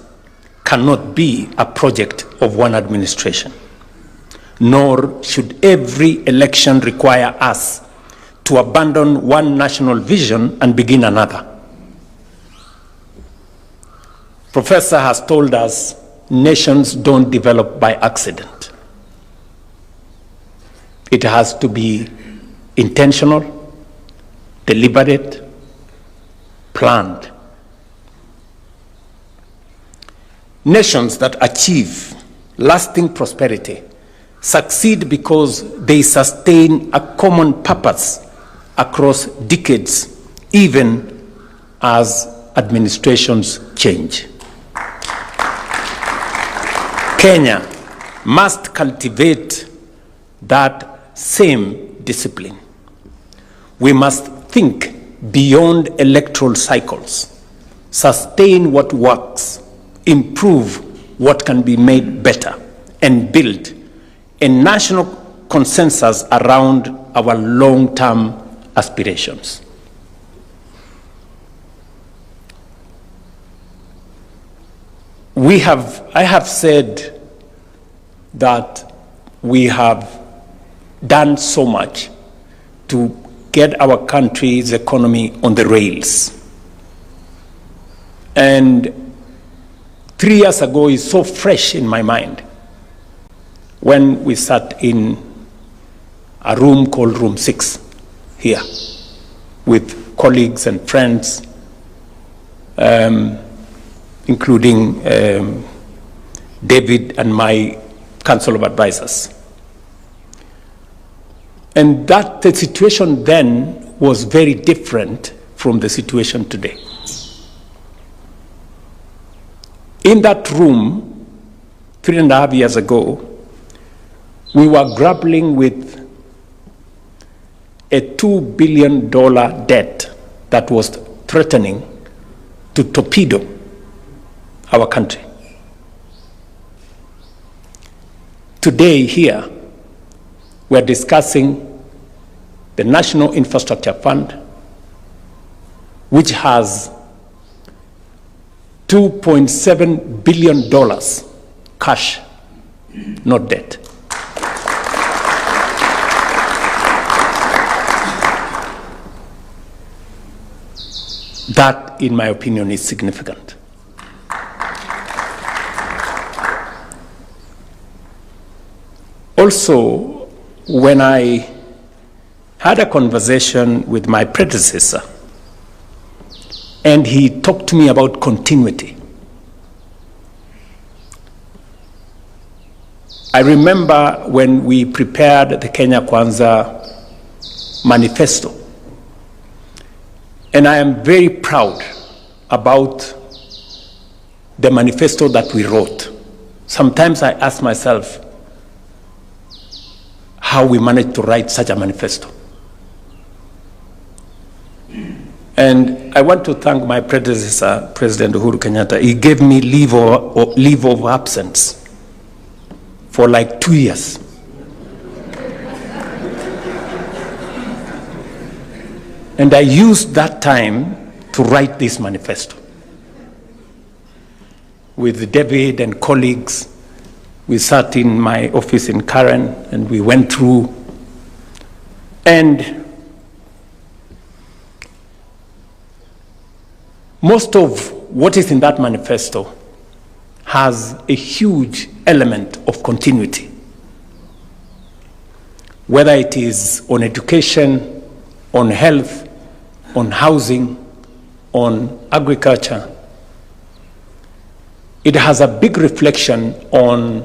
cannot be a project of one administration, nor should every election require us to abandon one national vision and begin another. Professor has told us nations don't develop by accident. It has to be intentional, deliberate, planned. Nations that achieve lasting prosperity succeed because they sustain a common purpose across decades, even as administrations change. Kenya must cultivate that same discipline. We must think beyond electoral cycles, sustain what works, improve what can be made better, and build a national consensus around our long-term aspirations. I have said that we have done so much to get our country's economy on the rails. And 3 years ago is so fresh in my mind when we sat in a room called Room 6 here with colleagues and friends, including David and my Council of Advisors. And that the situation then was very different from the situation today. In that room, 3.5 years ago, we were grappling with a $2 billion debt that was threatening to torpedo our country. Today here, we're discussing the National Infrastructure Fund, which has $2.7 billion cash, not debt. That, in my opinion, is significant. Also, when I had a conversation with my predecessor, and he talked to me about continuity, I remember when we prepared the Kenya Kwanza manifesto, and I am very proud about the manifesto that we wrote. Sometimes I ask myself how we managed to write such a manifesto. And I want to thank my predecessor, President Uhuru Kenyatta. He gave me leave of absence for like 2 years. And I used that time to write this manifesto. With David and colleagues, we sat in my office in Karen and we went through. And most of what is in that manifesto has a huge element of continuity. Whether it is on education, on health, on housing, on agriculture, it has a big reflection on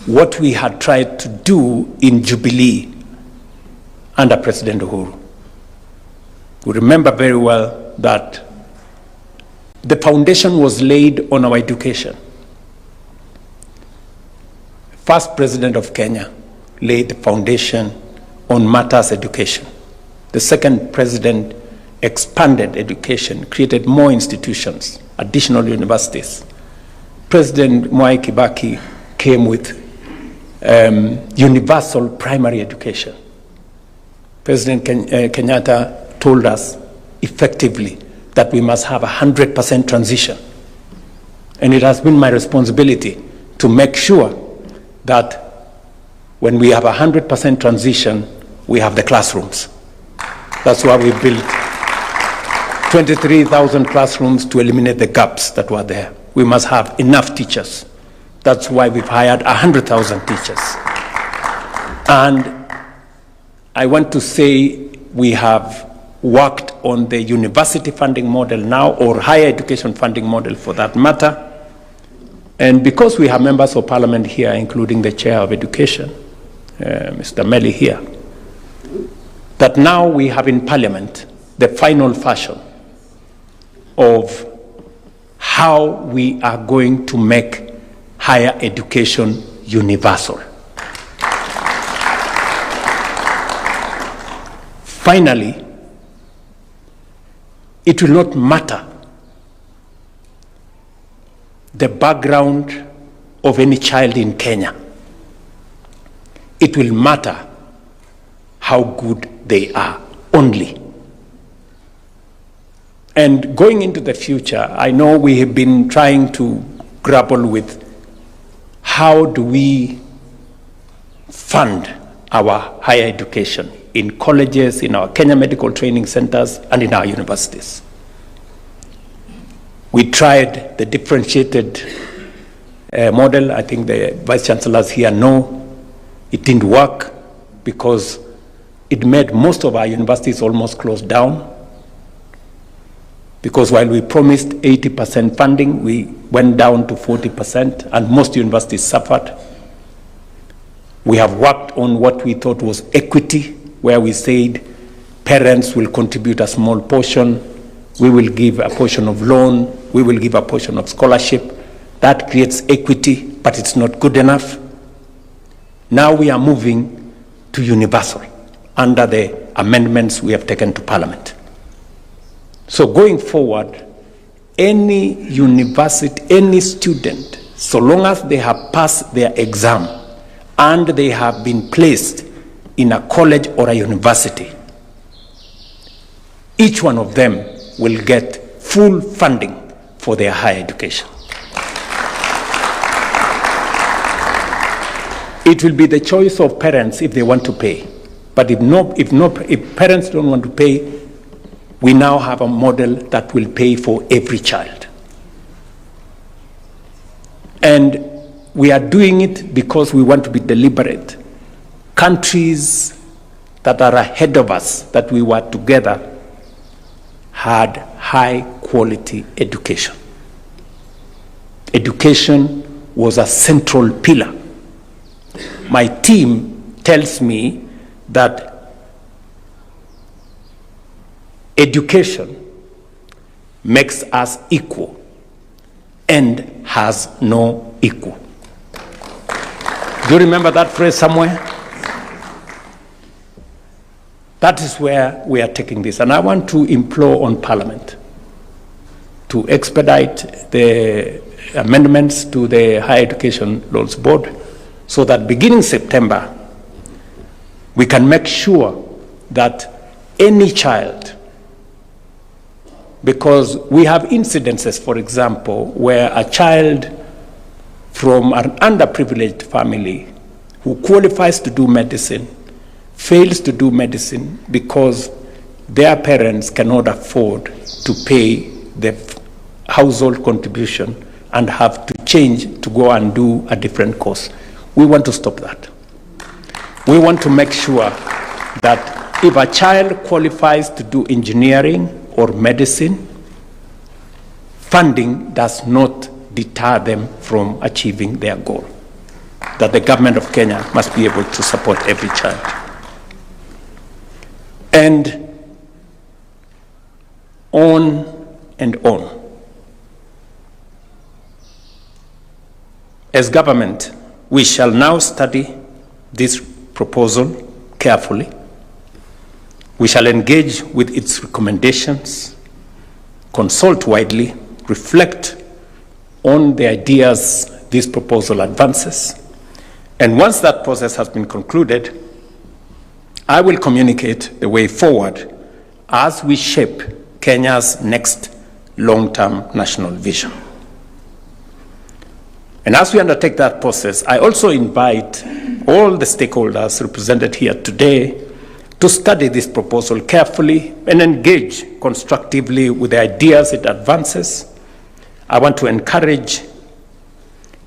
what we had tried to do in Jubilee under President Uhuru. We remember very well that the foundation was laid on our education. First President of Kenya laid the foundation on matters education. The second president expanded education, created more institutions, additional universities. President Mwai Kibaki came with universal primary education. President Kenyatta told us effectively that we must have 100% transition. And it has been my responsibility to make sure that when we have 100% transition, we have the classrooms. That's why we built 23,000 classrooms to eliminate the gaps that were there. we must have enough teachers. That's why we've hired 100,000 teachers. And I want to say we have worked on the university funding model now, or higher education funding model for that matter. And because we have members of parliament here, including the chair of education, Mr. Meli here, that now we have in parliament the final version of how we are going to make higher education universal. Finally, it will not matter the background of any child in Kenya. It will matter how good they are only. And going into the future, I know we have been trying to grapple with how do we fund our higher education in colleges, in our Kenya medical training centers, and in our universities. We tried the differentiated model. I think the vice chancellors here know it didn't work because it made most of our universities almost close down. Because while we promised 80% funding, we went down to 40%, and most universities suffered. We have worked on what we thought was equity, where we said parents will contribute a small portion, we will give a portion of loan, we will give a portion of scholarship. That creates equity, but it's not good enough. Now we are moving to universal under the amendments we have taken to Parliament. So going forward, any university, any student, so long as they have passed their exam and they have been placed in a college or a university, each one of them will get full funding for their higher education. It will be the choice of parents if they want to pay. But if parents don't want to pay, we now have a model that will pay for every child. And we are doing it because we want to be deliberate. Countries that are ahead of us, that we were together, had high quality education. Education was a central pillar. My team tells me that education makes us equal and has no equal. Do you remember that phrase somewhere? That is where we are taking this. And I want to implore on Parliament to expedite the amendments to the Higher Education Laws Board so that beginning September, we can make sure that any child, because we have incidences, for example, where a child from an underprivileged family who qualifies to do medicine fails to do medicine because their parents cannot afford to pay the household contribution and have to change to go and do a different course. We want to stop that. We want to make sure that if a child qualifies to do engineering or medicine, funding does not deter them from achieving their goal. That the government of Kenya must be able to support every child. And on and on. As government, we shall now study this proposal carefully. We shall engage with its recommendations, consult widely, reflect on the ideas this proposal advances. And once that process has been concluded, I will communicate the way forward as we shape Kenya's next long-term national vision. And as we undertake that process, I also invite all the stakeholders represented here today to study this proposal carefully and engage constructively with the ideas it advances, I want to encourage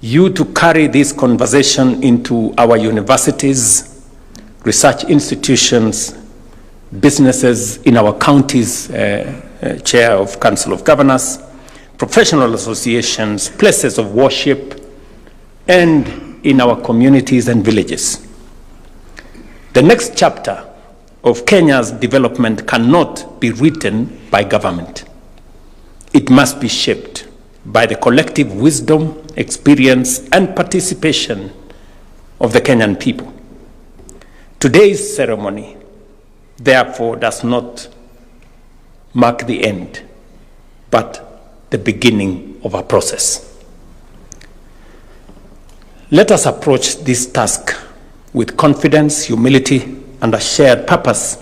you to carry this conversation into our universities, research institutions, businesses in our counties, Chair of Council of Governors, professional associations, places of worship, and in our communities and villages. The next chapter of Kenya's development cannot be written by government. It must be shaped by the collective wisdom, experience, and participation of the Kenyan people. Today's ceremony, therefore, does not mark the end, but the beginning of a process. Let us approach this task with confidence, humility, and a shared purpose,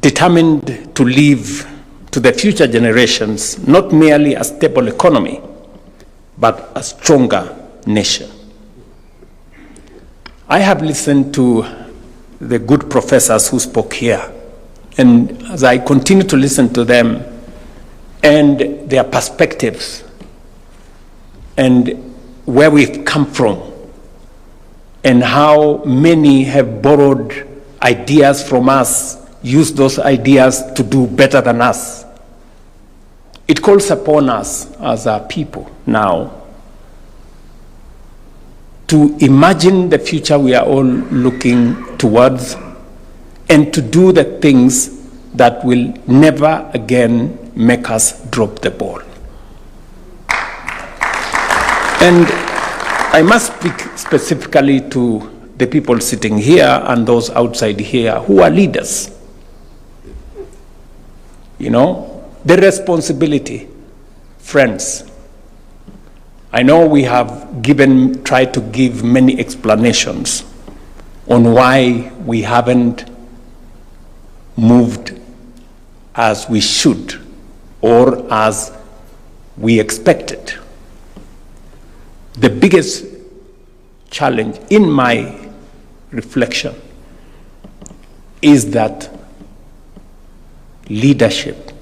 determined to leave to the future generations not merely a stable economy, but a stronger nation. I have listened to the good professors who spoke here, and as I continue to listen to them and their perspectives and where we've come from and how many have borrowed ideas from us, used those ideas to do better than us, it calls upon us as a people now to imagine the future we are all looking towards and to do the things that will never again make us drop the ball. And I must speak specifically to the people sitting here and those outside here who are leaders. You know, the responsibility, friends. I know we have tried to give many explanations on why we haven't moved as we should or as we expected. The biggest challenge in my reflection is that leadership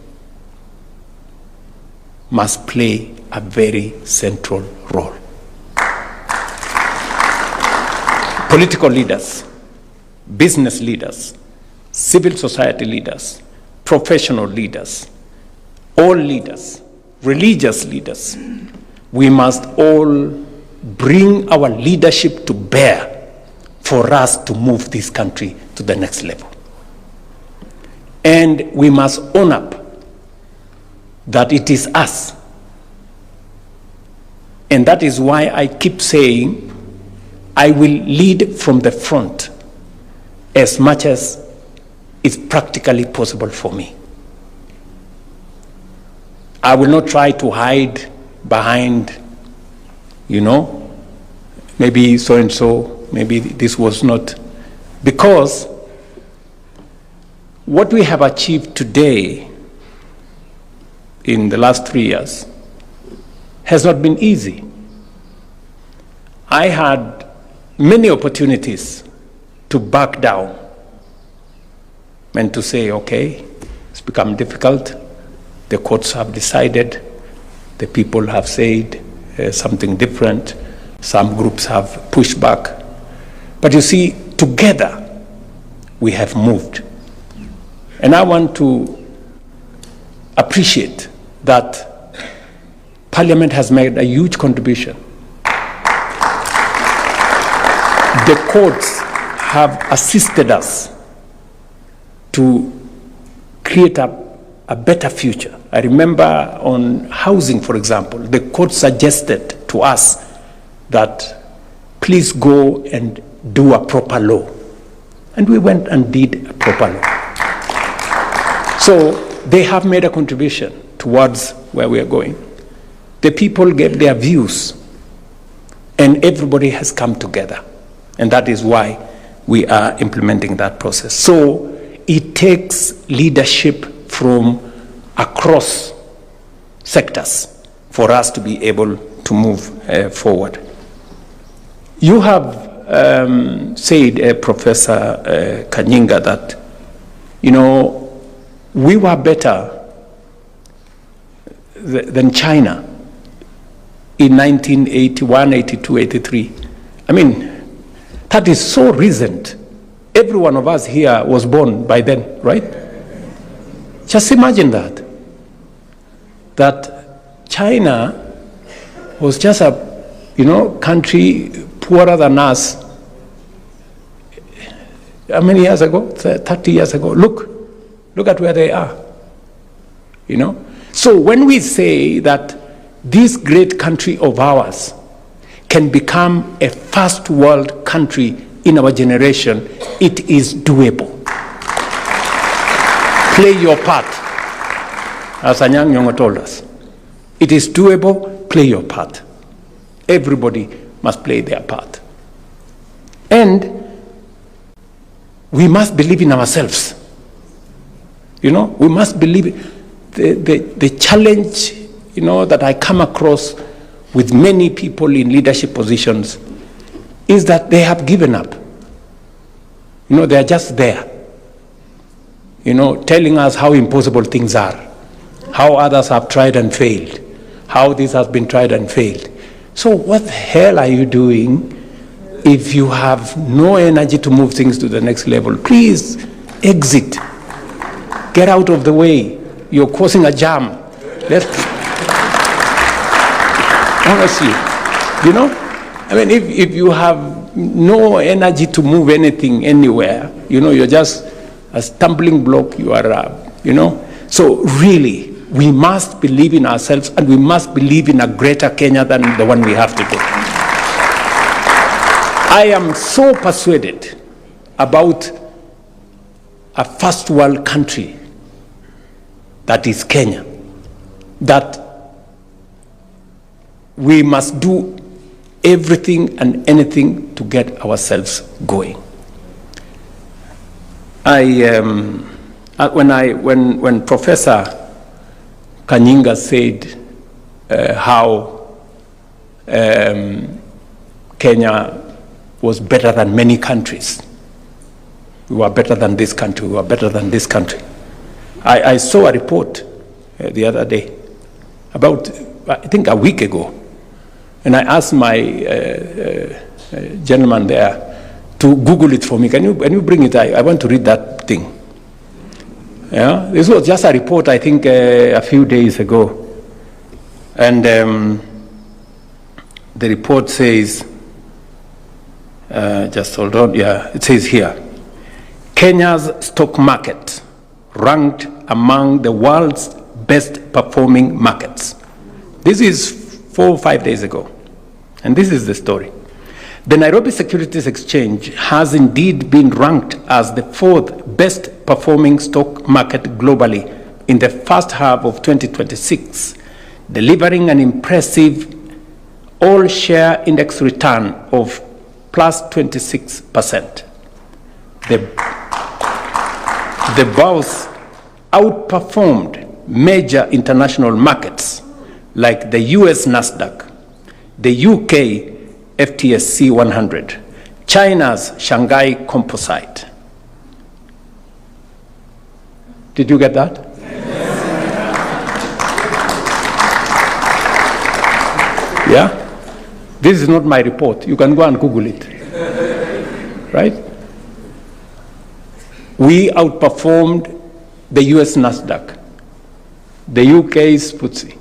must play a very central role. Political leaders, business leaders, civil society leaders, professional leaders, all leaders, religious leaders, we must all bring our leadership to bear for us to move this country to the next level. And we must own up that it is us. And that is why I keep saying I will lead from the front as much as is practically possible for me. I will not try to hide behind, maybe so-and-so, maybe this was not. Because what we have achieved today in the last 3 years has not been easy. I had many opportunities to back down and to say, okay, it's become difficult. The courts have decided, the people have said something different, some groups have pushed back. But you see, together we have moved. And I want to appreciate that Parliament has made a huge contribution. The courts have assisted us to create a better future. I remember on housing, for example, the court suggested to us that please go and do a proper law. And we went and did a proper law. So they have made a contribution towards where we are going. The people gave their views, and everybody has come together. And that is why we are implementing that process. So it takes leadership from across sectors for us to be able to move forward. You have said, Professor Kanyinga, that, we were better than China in 1981, 82, 83. I mean, that is so recent. Every one of us here was born by then, right? Just imagine that. That China was just a, country poorer than us. How many years ago? 30 years ago. Look at where they are. So when we say that this great country of ours can become a first world country in our generation, it is doable. Play your part, as Anyang Nyong'o told us. It is doable, play your part. Everybody must play their part. And we must believe in ourselves. We must believe. The challenge, that I come across with many people in leadership positions is that they have given up. They are just there, telling us how impossible things are, how others have tried and failed, how this has been tried and failed. So what the hell are you doing if you have no energy to move things to the next level? Please exit. Get out of the way. You're causing a jam. Honestly, if you have no energy to move anything anywhere, you're just a stumbling block. You are, So really, we must believe in ourselves, and we must believe in a greater Kenya than the one we have today. I am so persuaded about a first world country that is Kenya, that we must do everything and anything to get ourselves going. When Professor Kanyinga said how Kenya was better than many countries, we were better than this country, we were better than this country. I saw a report the other day, about, I think, a week ago, and I asked my gentleman there to Google it for me. Can you bring it? I want to read that thing. Yeah, this was just a report, I think, a few days ago, and the report says, just hold on, yeah, it says here, Kenya's stock market ranked among the world's best performing markets. This is 4 or 5 days ago. And this is the story. The Nairobi Securities Exchange has indeed been ranked as the 4th best performing stock market globally in the first half of 2026, delivering an impressive all-share index return of plus 26%. The bourse outperformed major international markets like the US Nasdaq, the UK FTSE 100, China's Shanghai Composite. Did you get that? Yeah? This is not my report. You can go and Google it. Right? We outperformed the US Nasdaq, the UK's FTSE,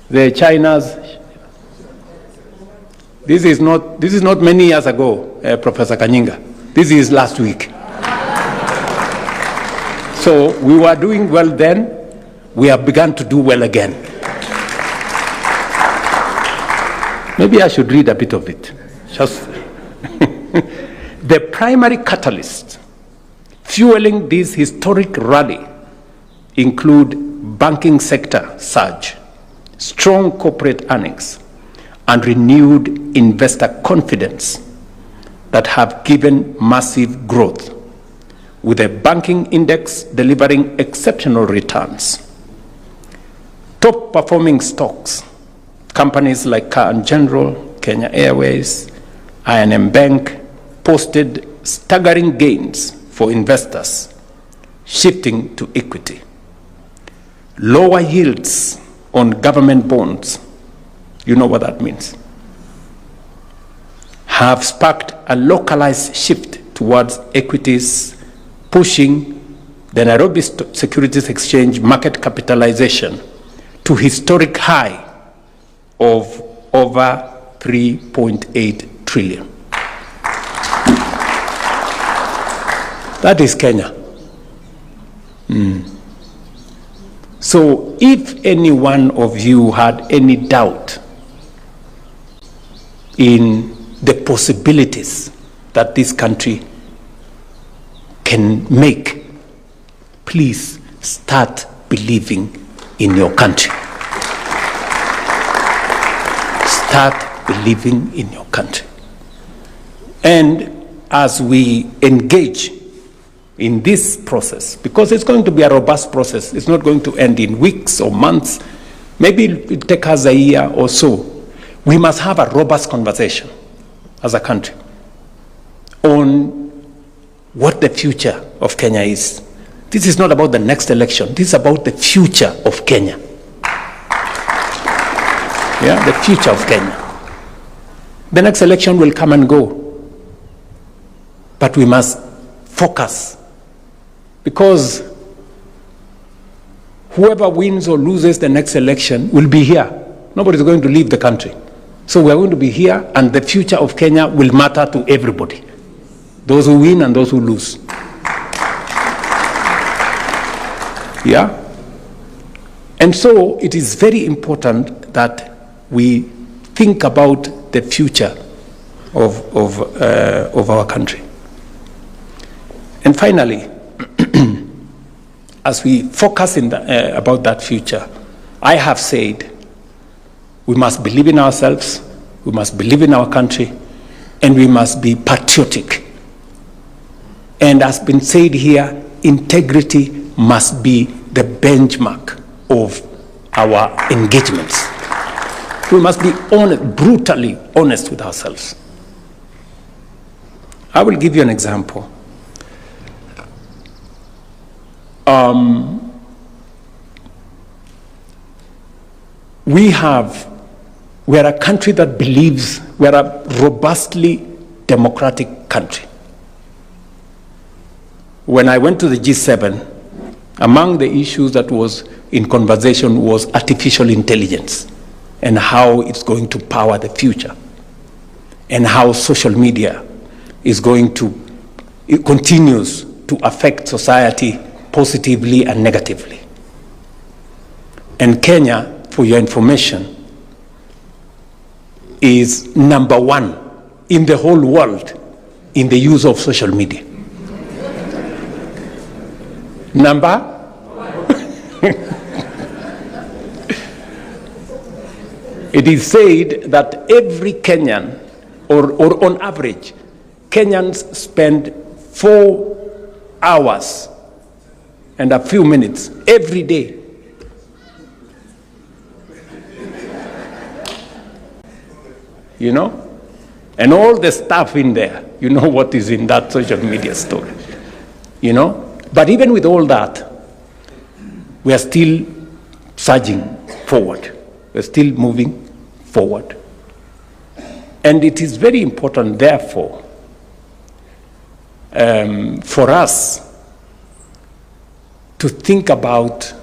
the China's. This is not many years ago, Professor Kanyinga. This is last week. So we were doing well then. We have begun to do well again. Maybe I should read a bit of it. Just the primary catalyst fueling this historic rally include banking sector surge, strong corporate earnings, and renewed investor confidence that have given massive growth, with a banking index delivering exceptional returns. Top performing stocks, companies like Car and General, Kenya Airways, I&M Bank, posted staggering gains for investors shifting to equity. Lower yields on government bonds, you know what that means, have sparked a localized shift towards equities, pushing the Nairobi Securities Exchange market capitalization to historic high of over 3.8 trillion. That is Kenya. So if any one of you had any doubt in the possibilities that this country can make, please start believing in your country. Start believing in your country. And as we engage in this process, because it's going to be a robust process, it's not going to end in weeks or months, maybe it'll take us a year or so, we must have a robust conversation as a country on what the future of Kenya is. This is not about the next election, this is about the future of Kenya. Yeah, the future of Kenya. The next election will come and go, but we must focus, because whoever wins or loses the next election will be here. Nobody's going to leave the country. So we're going to be here, and the future of Kenya will matter to everybody, those who win and those who lose. Yeah? And so it is very important that we think about the future of our country. And finally, as we focus about that future, I have said we must believe in ourselves, we must believe in our country, and we must be patriotic. And as been said here, integrity must be the benchmark of our engagements. We must be honest, brutally honest with ourselves. I will give you an example. We're a country that believes we're a robustly democratic country. When I went to the G7, among the issues that was in conversation was artificial intelligence and how it's going to power the future, and how social media is going to, it continues to affect society positively and negatively. And Kenya, for your information, is #1 in the whole world in the use of social media. Number? It is said that every Kenyan, or on average, Kenyans spend 4 hours and a few minutes every day you know, and all the stuff in there, you know what is in that social media story, you know. But even with all that, we are still surging forward. We're still moving forward. And it is very important, therefore, for us to think about,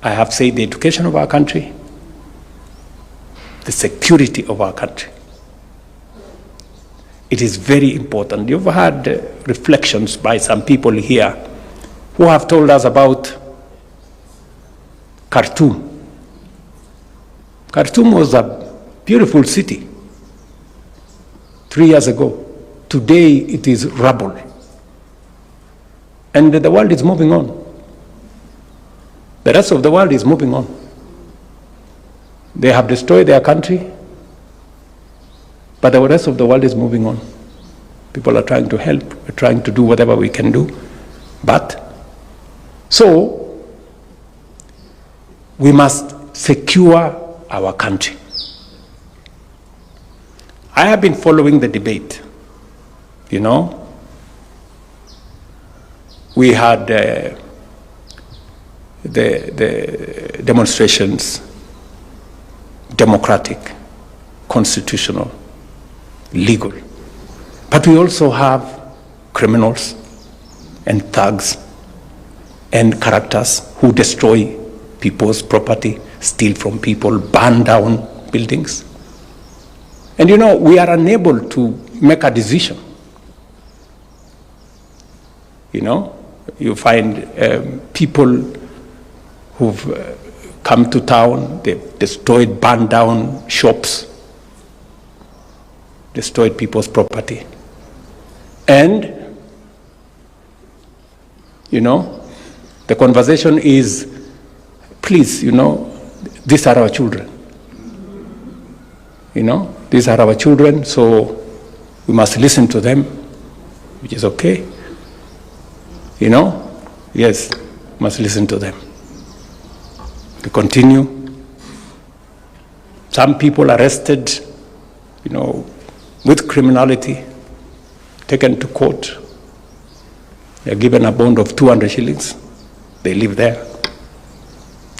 I have said, the education of our country, the security of our country. It is very important. You've had reflections by some people here who have told us about Khartoum. Khartoum was a beautiful city 3 years ago. Today it is rubble. And the world is moving on. The rest of the world is moving on. They have destroyed their country, but the rest of the world is moving on. People are trying to help, we're trying to do whatever we can do. So, we must secure our country. I have been following the debate, you know. We had the demonstrations democratic, constitutional, legal. But we also have criminals and thugs and characters who destroy people's property, steal from people, burn down buildings. And you know, we are unable to make a decision. You know, you find people who've come to town, they've destroyed, burned down shops, destroyed people's property. And, you know, the conversation is, please, you know, these are our children. You know, these are our children, so we must listen to them, which is okay. You know, yes, must listen to them. We continue. Some people arrested, you know, with criminality, taken to court. They are given a bond of 200 shillings. They live there,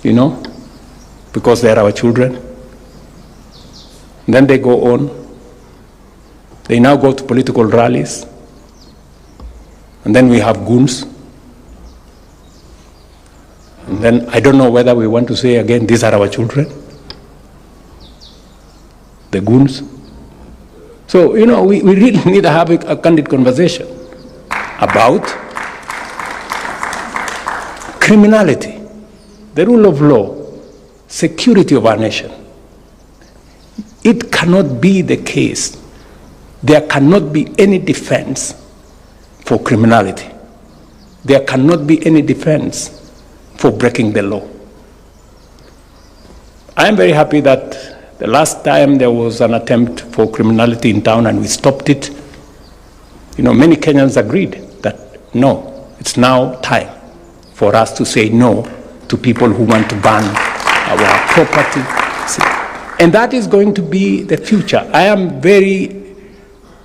you know, because they are our children. And then they go on. They now go to political rallies. And then we have goons. And then I don't know whether we want to say again, these are our children. The goons. So, you know, we really need to have a candid conversation about criminality, the rule of law, security of our nation. It cannot be the case. There cannot be any defense for criminality. There cannot be any defense for breaking the law. I am very happy that the last time there was an attempt for criminality in town and we stopped it, you know, many Kenyans agreed that no, it's now time for us to say no to people who want to ban our property. And that is going to be the future. I am very,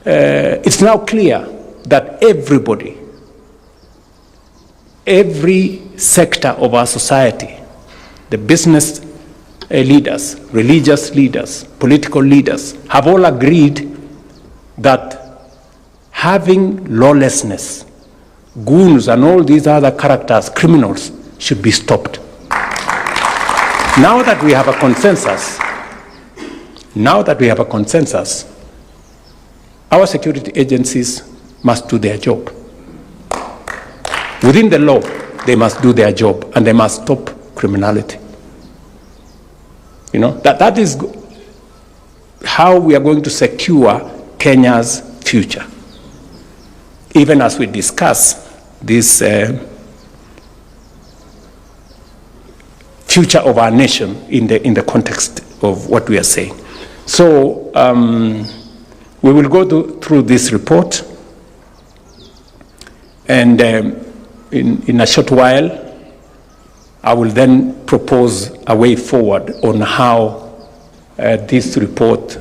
it's now clear that everybody, every sector of our society, the business leaders, religious leaders, political leaders, have all agreed that having lawlessness, goons and all these other characters, criminals, should be stopped. Now that we have a consensus, our security agencies must do their job. Within the law, they must do their job and they must stop criminality. You know, that is how we are going to secure Kenya's future. Even as we discuss this future of our nation in the context of what we are saying. So we will go through this report, and in a short while, I will then propose a way forward on how this report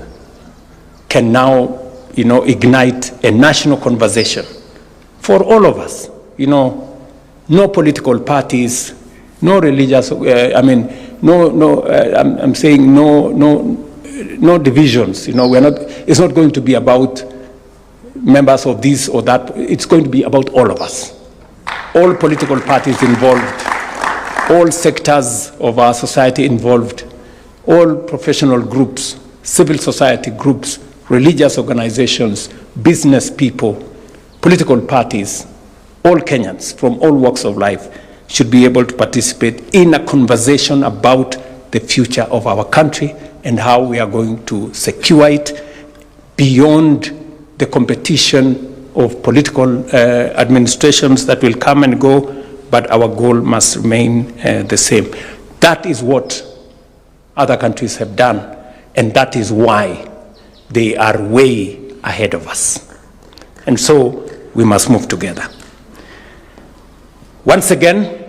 can now, you know, ignite a national conversation for all of us. You know, no political parties, no religious. I'm saying no divisions. You know, it's not going to be about members of this or that. It's going to be about all of us, all political parties involved, all sectors of our society involved, all professional groups, civil society groups, religious organizations, business people, political parties, all Kenyans from all walks of life should be able to participate in a conversation about the future of our country and how we are going to secure it beyond the competition of political administrations that will come and go, but our goal must remain the same. That is what other countries have done, and that is why they are way ahead of us. And so we must move together. Once again,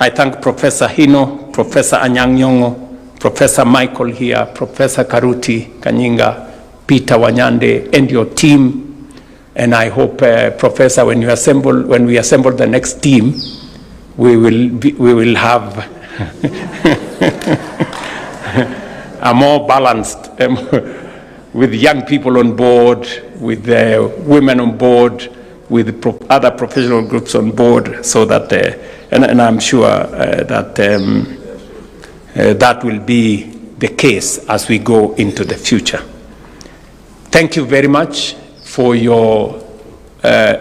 I thank Professor Hino, Professor Anyang' Nyong'o, Professor Michael here, Professor Karuti Kanyinga, Peter Wanyande, and your team. And I hope, Professor, when we assemble the next team, we will have a more balanced, with young people on board, with women on board, with other professional groups on board, so that, and I'm sure that that will be the case as we go into the future. Thank you very much for your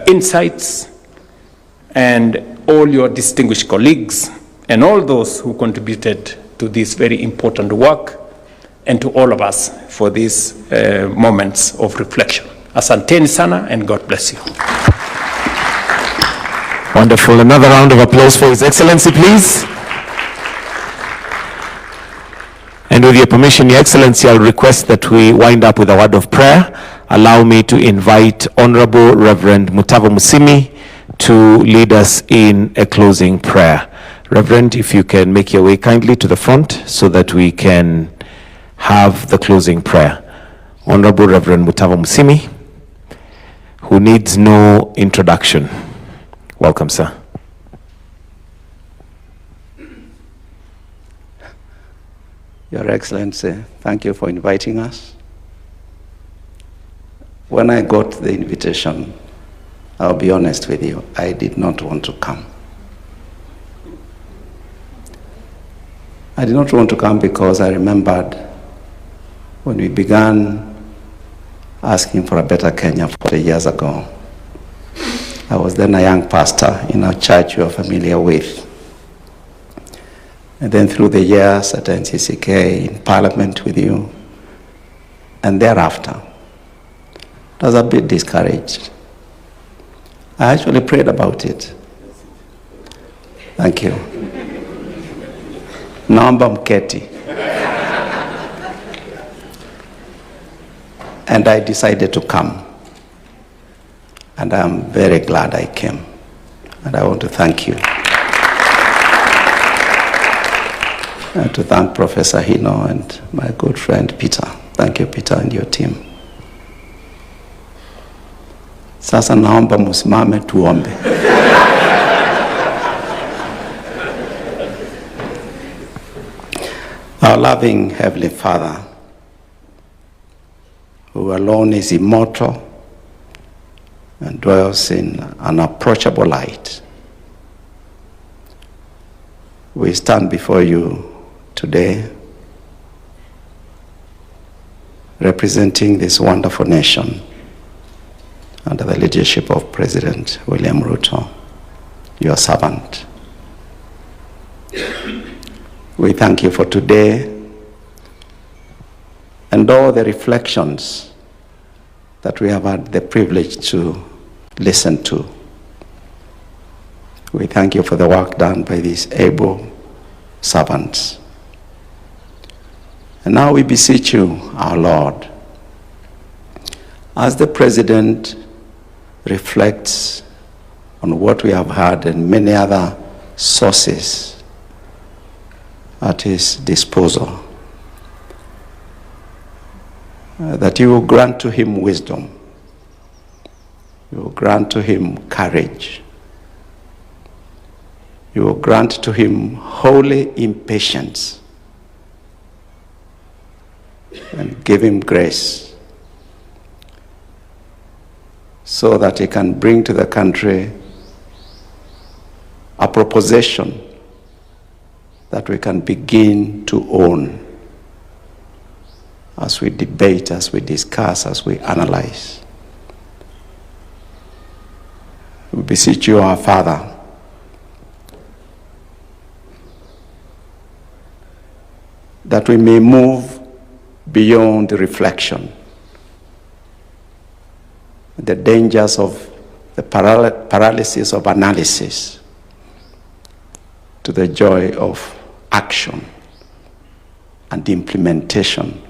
insights, and all your distinguished colleagues, and all those who contributed to this very important work, and to all of us for these moments of reflection. Asanteni sana, and God bless you. Wonderful. Another round of applause for His Excellency, please. And with your permission, Your Excellency, I'll request that we wind up with a word of prayer. Allow me to invite Honorable Reverend Mutava Musimi to lead us in a closing prayer. Reverend, if you can make your way kindly to the front so that we can have the closing prayer. Honorable Reverend Mutava Musimi, who needs no introduction. Welcome, sir. Your Excellency, thank you for inviting us. When I got the invitation, I'll be honest with you, I did not want to come. I did not want to come because I remembered when we began asking for a better Kenya 40 years ago. I was then a young pastor in a church you are familiar with. And then through the years at NCCK, in Parliament with you, and thereafter, I was a bit discouraged. I actually prayed about it. Thank you. Naomba mketi. And I decided to come. And I'm very glad I came. And I want to thank you. And to thank Professor Hino and my good friend Peter. Thank you, Peter, and your team. Sasa naomba musimame tuombe. Our loving Heavenly Father, who alone is immortal and dwells in unapproachable light, we stand before you today representing this wonderful nation under the leadership of President William Ruto, your servant. We thank you for today and all the reflections that we have had the privilege to listen to. We thank you for the work done by these able servants. And now we beseech you, our Lord, as the President reflects on what we have heard and many other sources at his disposal, that you will grant to him wisdom, you will grant to him courage, you will grant to him holy impatience, and give him grace so that he can bring to the country a proposition that we can begin to own as we debate, as we discuss, as we analyze. We beseech you, our Father, that we may move beyond the reflection, the dangers of the paralysis of analysis, to the joy of action and implementation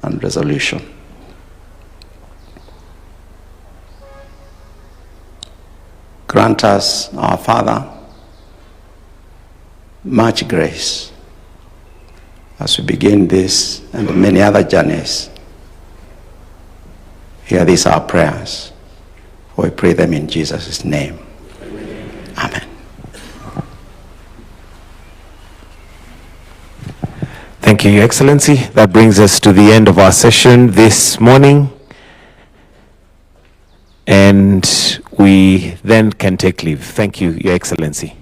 and resolution. Grant us, our Father, much grace as we begin this and many other journeys. Hear these our prayers. We pray them in Jesus' name. Amen. Thank you, Your Excellency. That brings us to the end of our session this morning. And we then can take leave. Thank you, Your Excellency.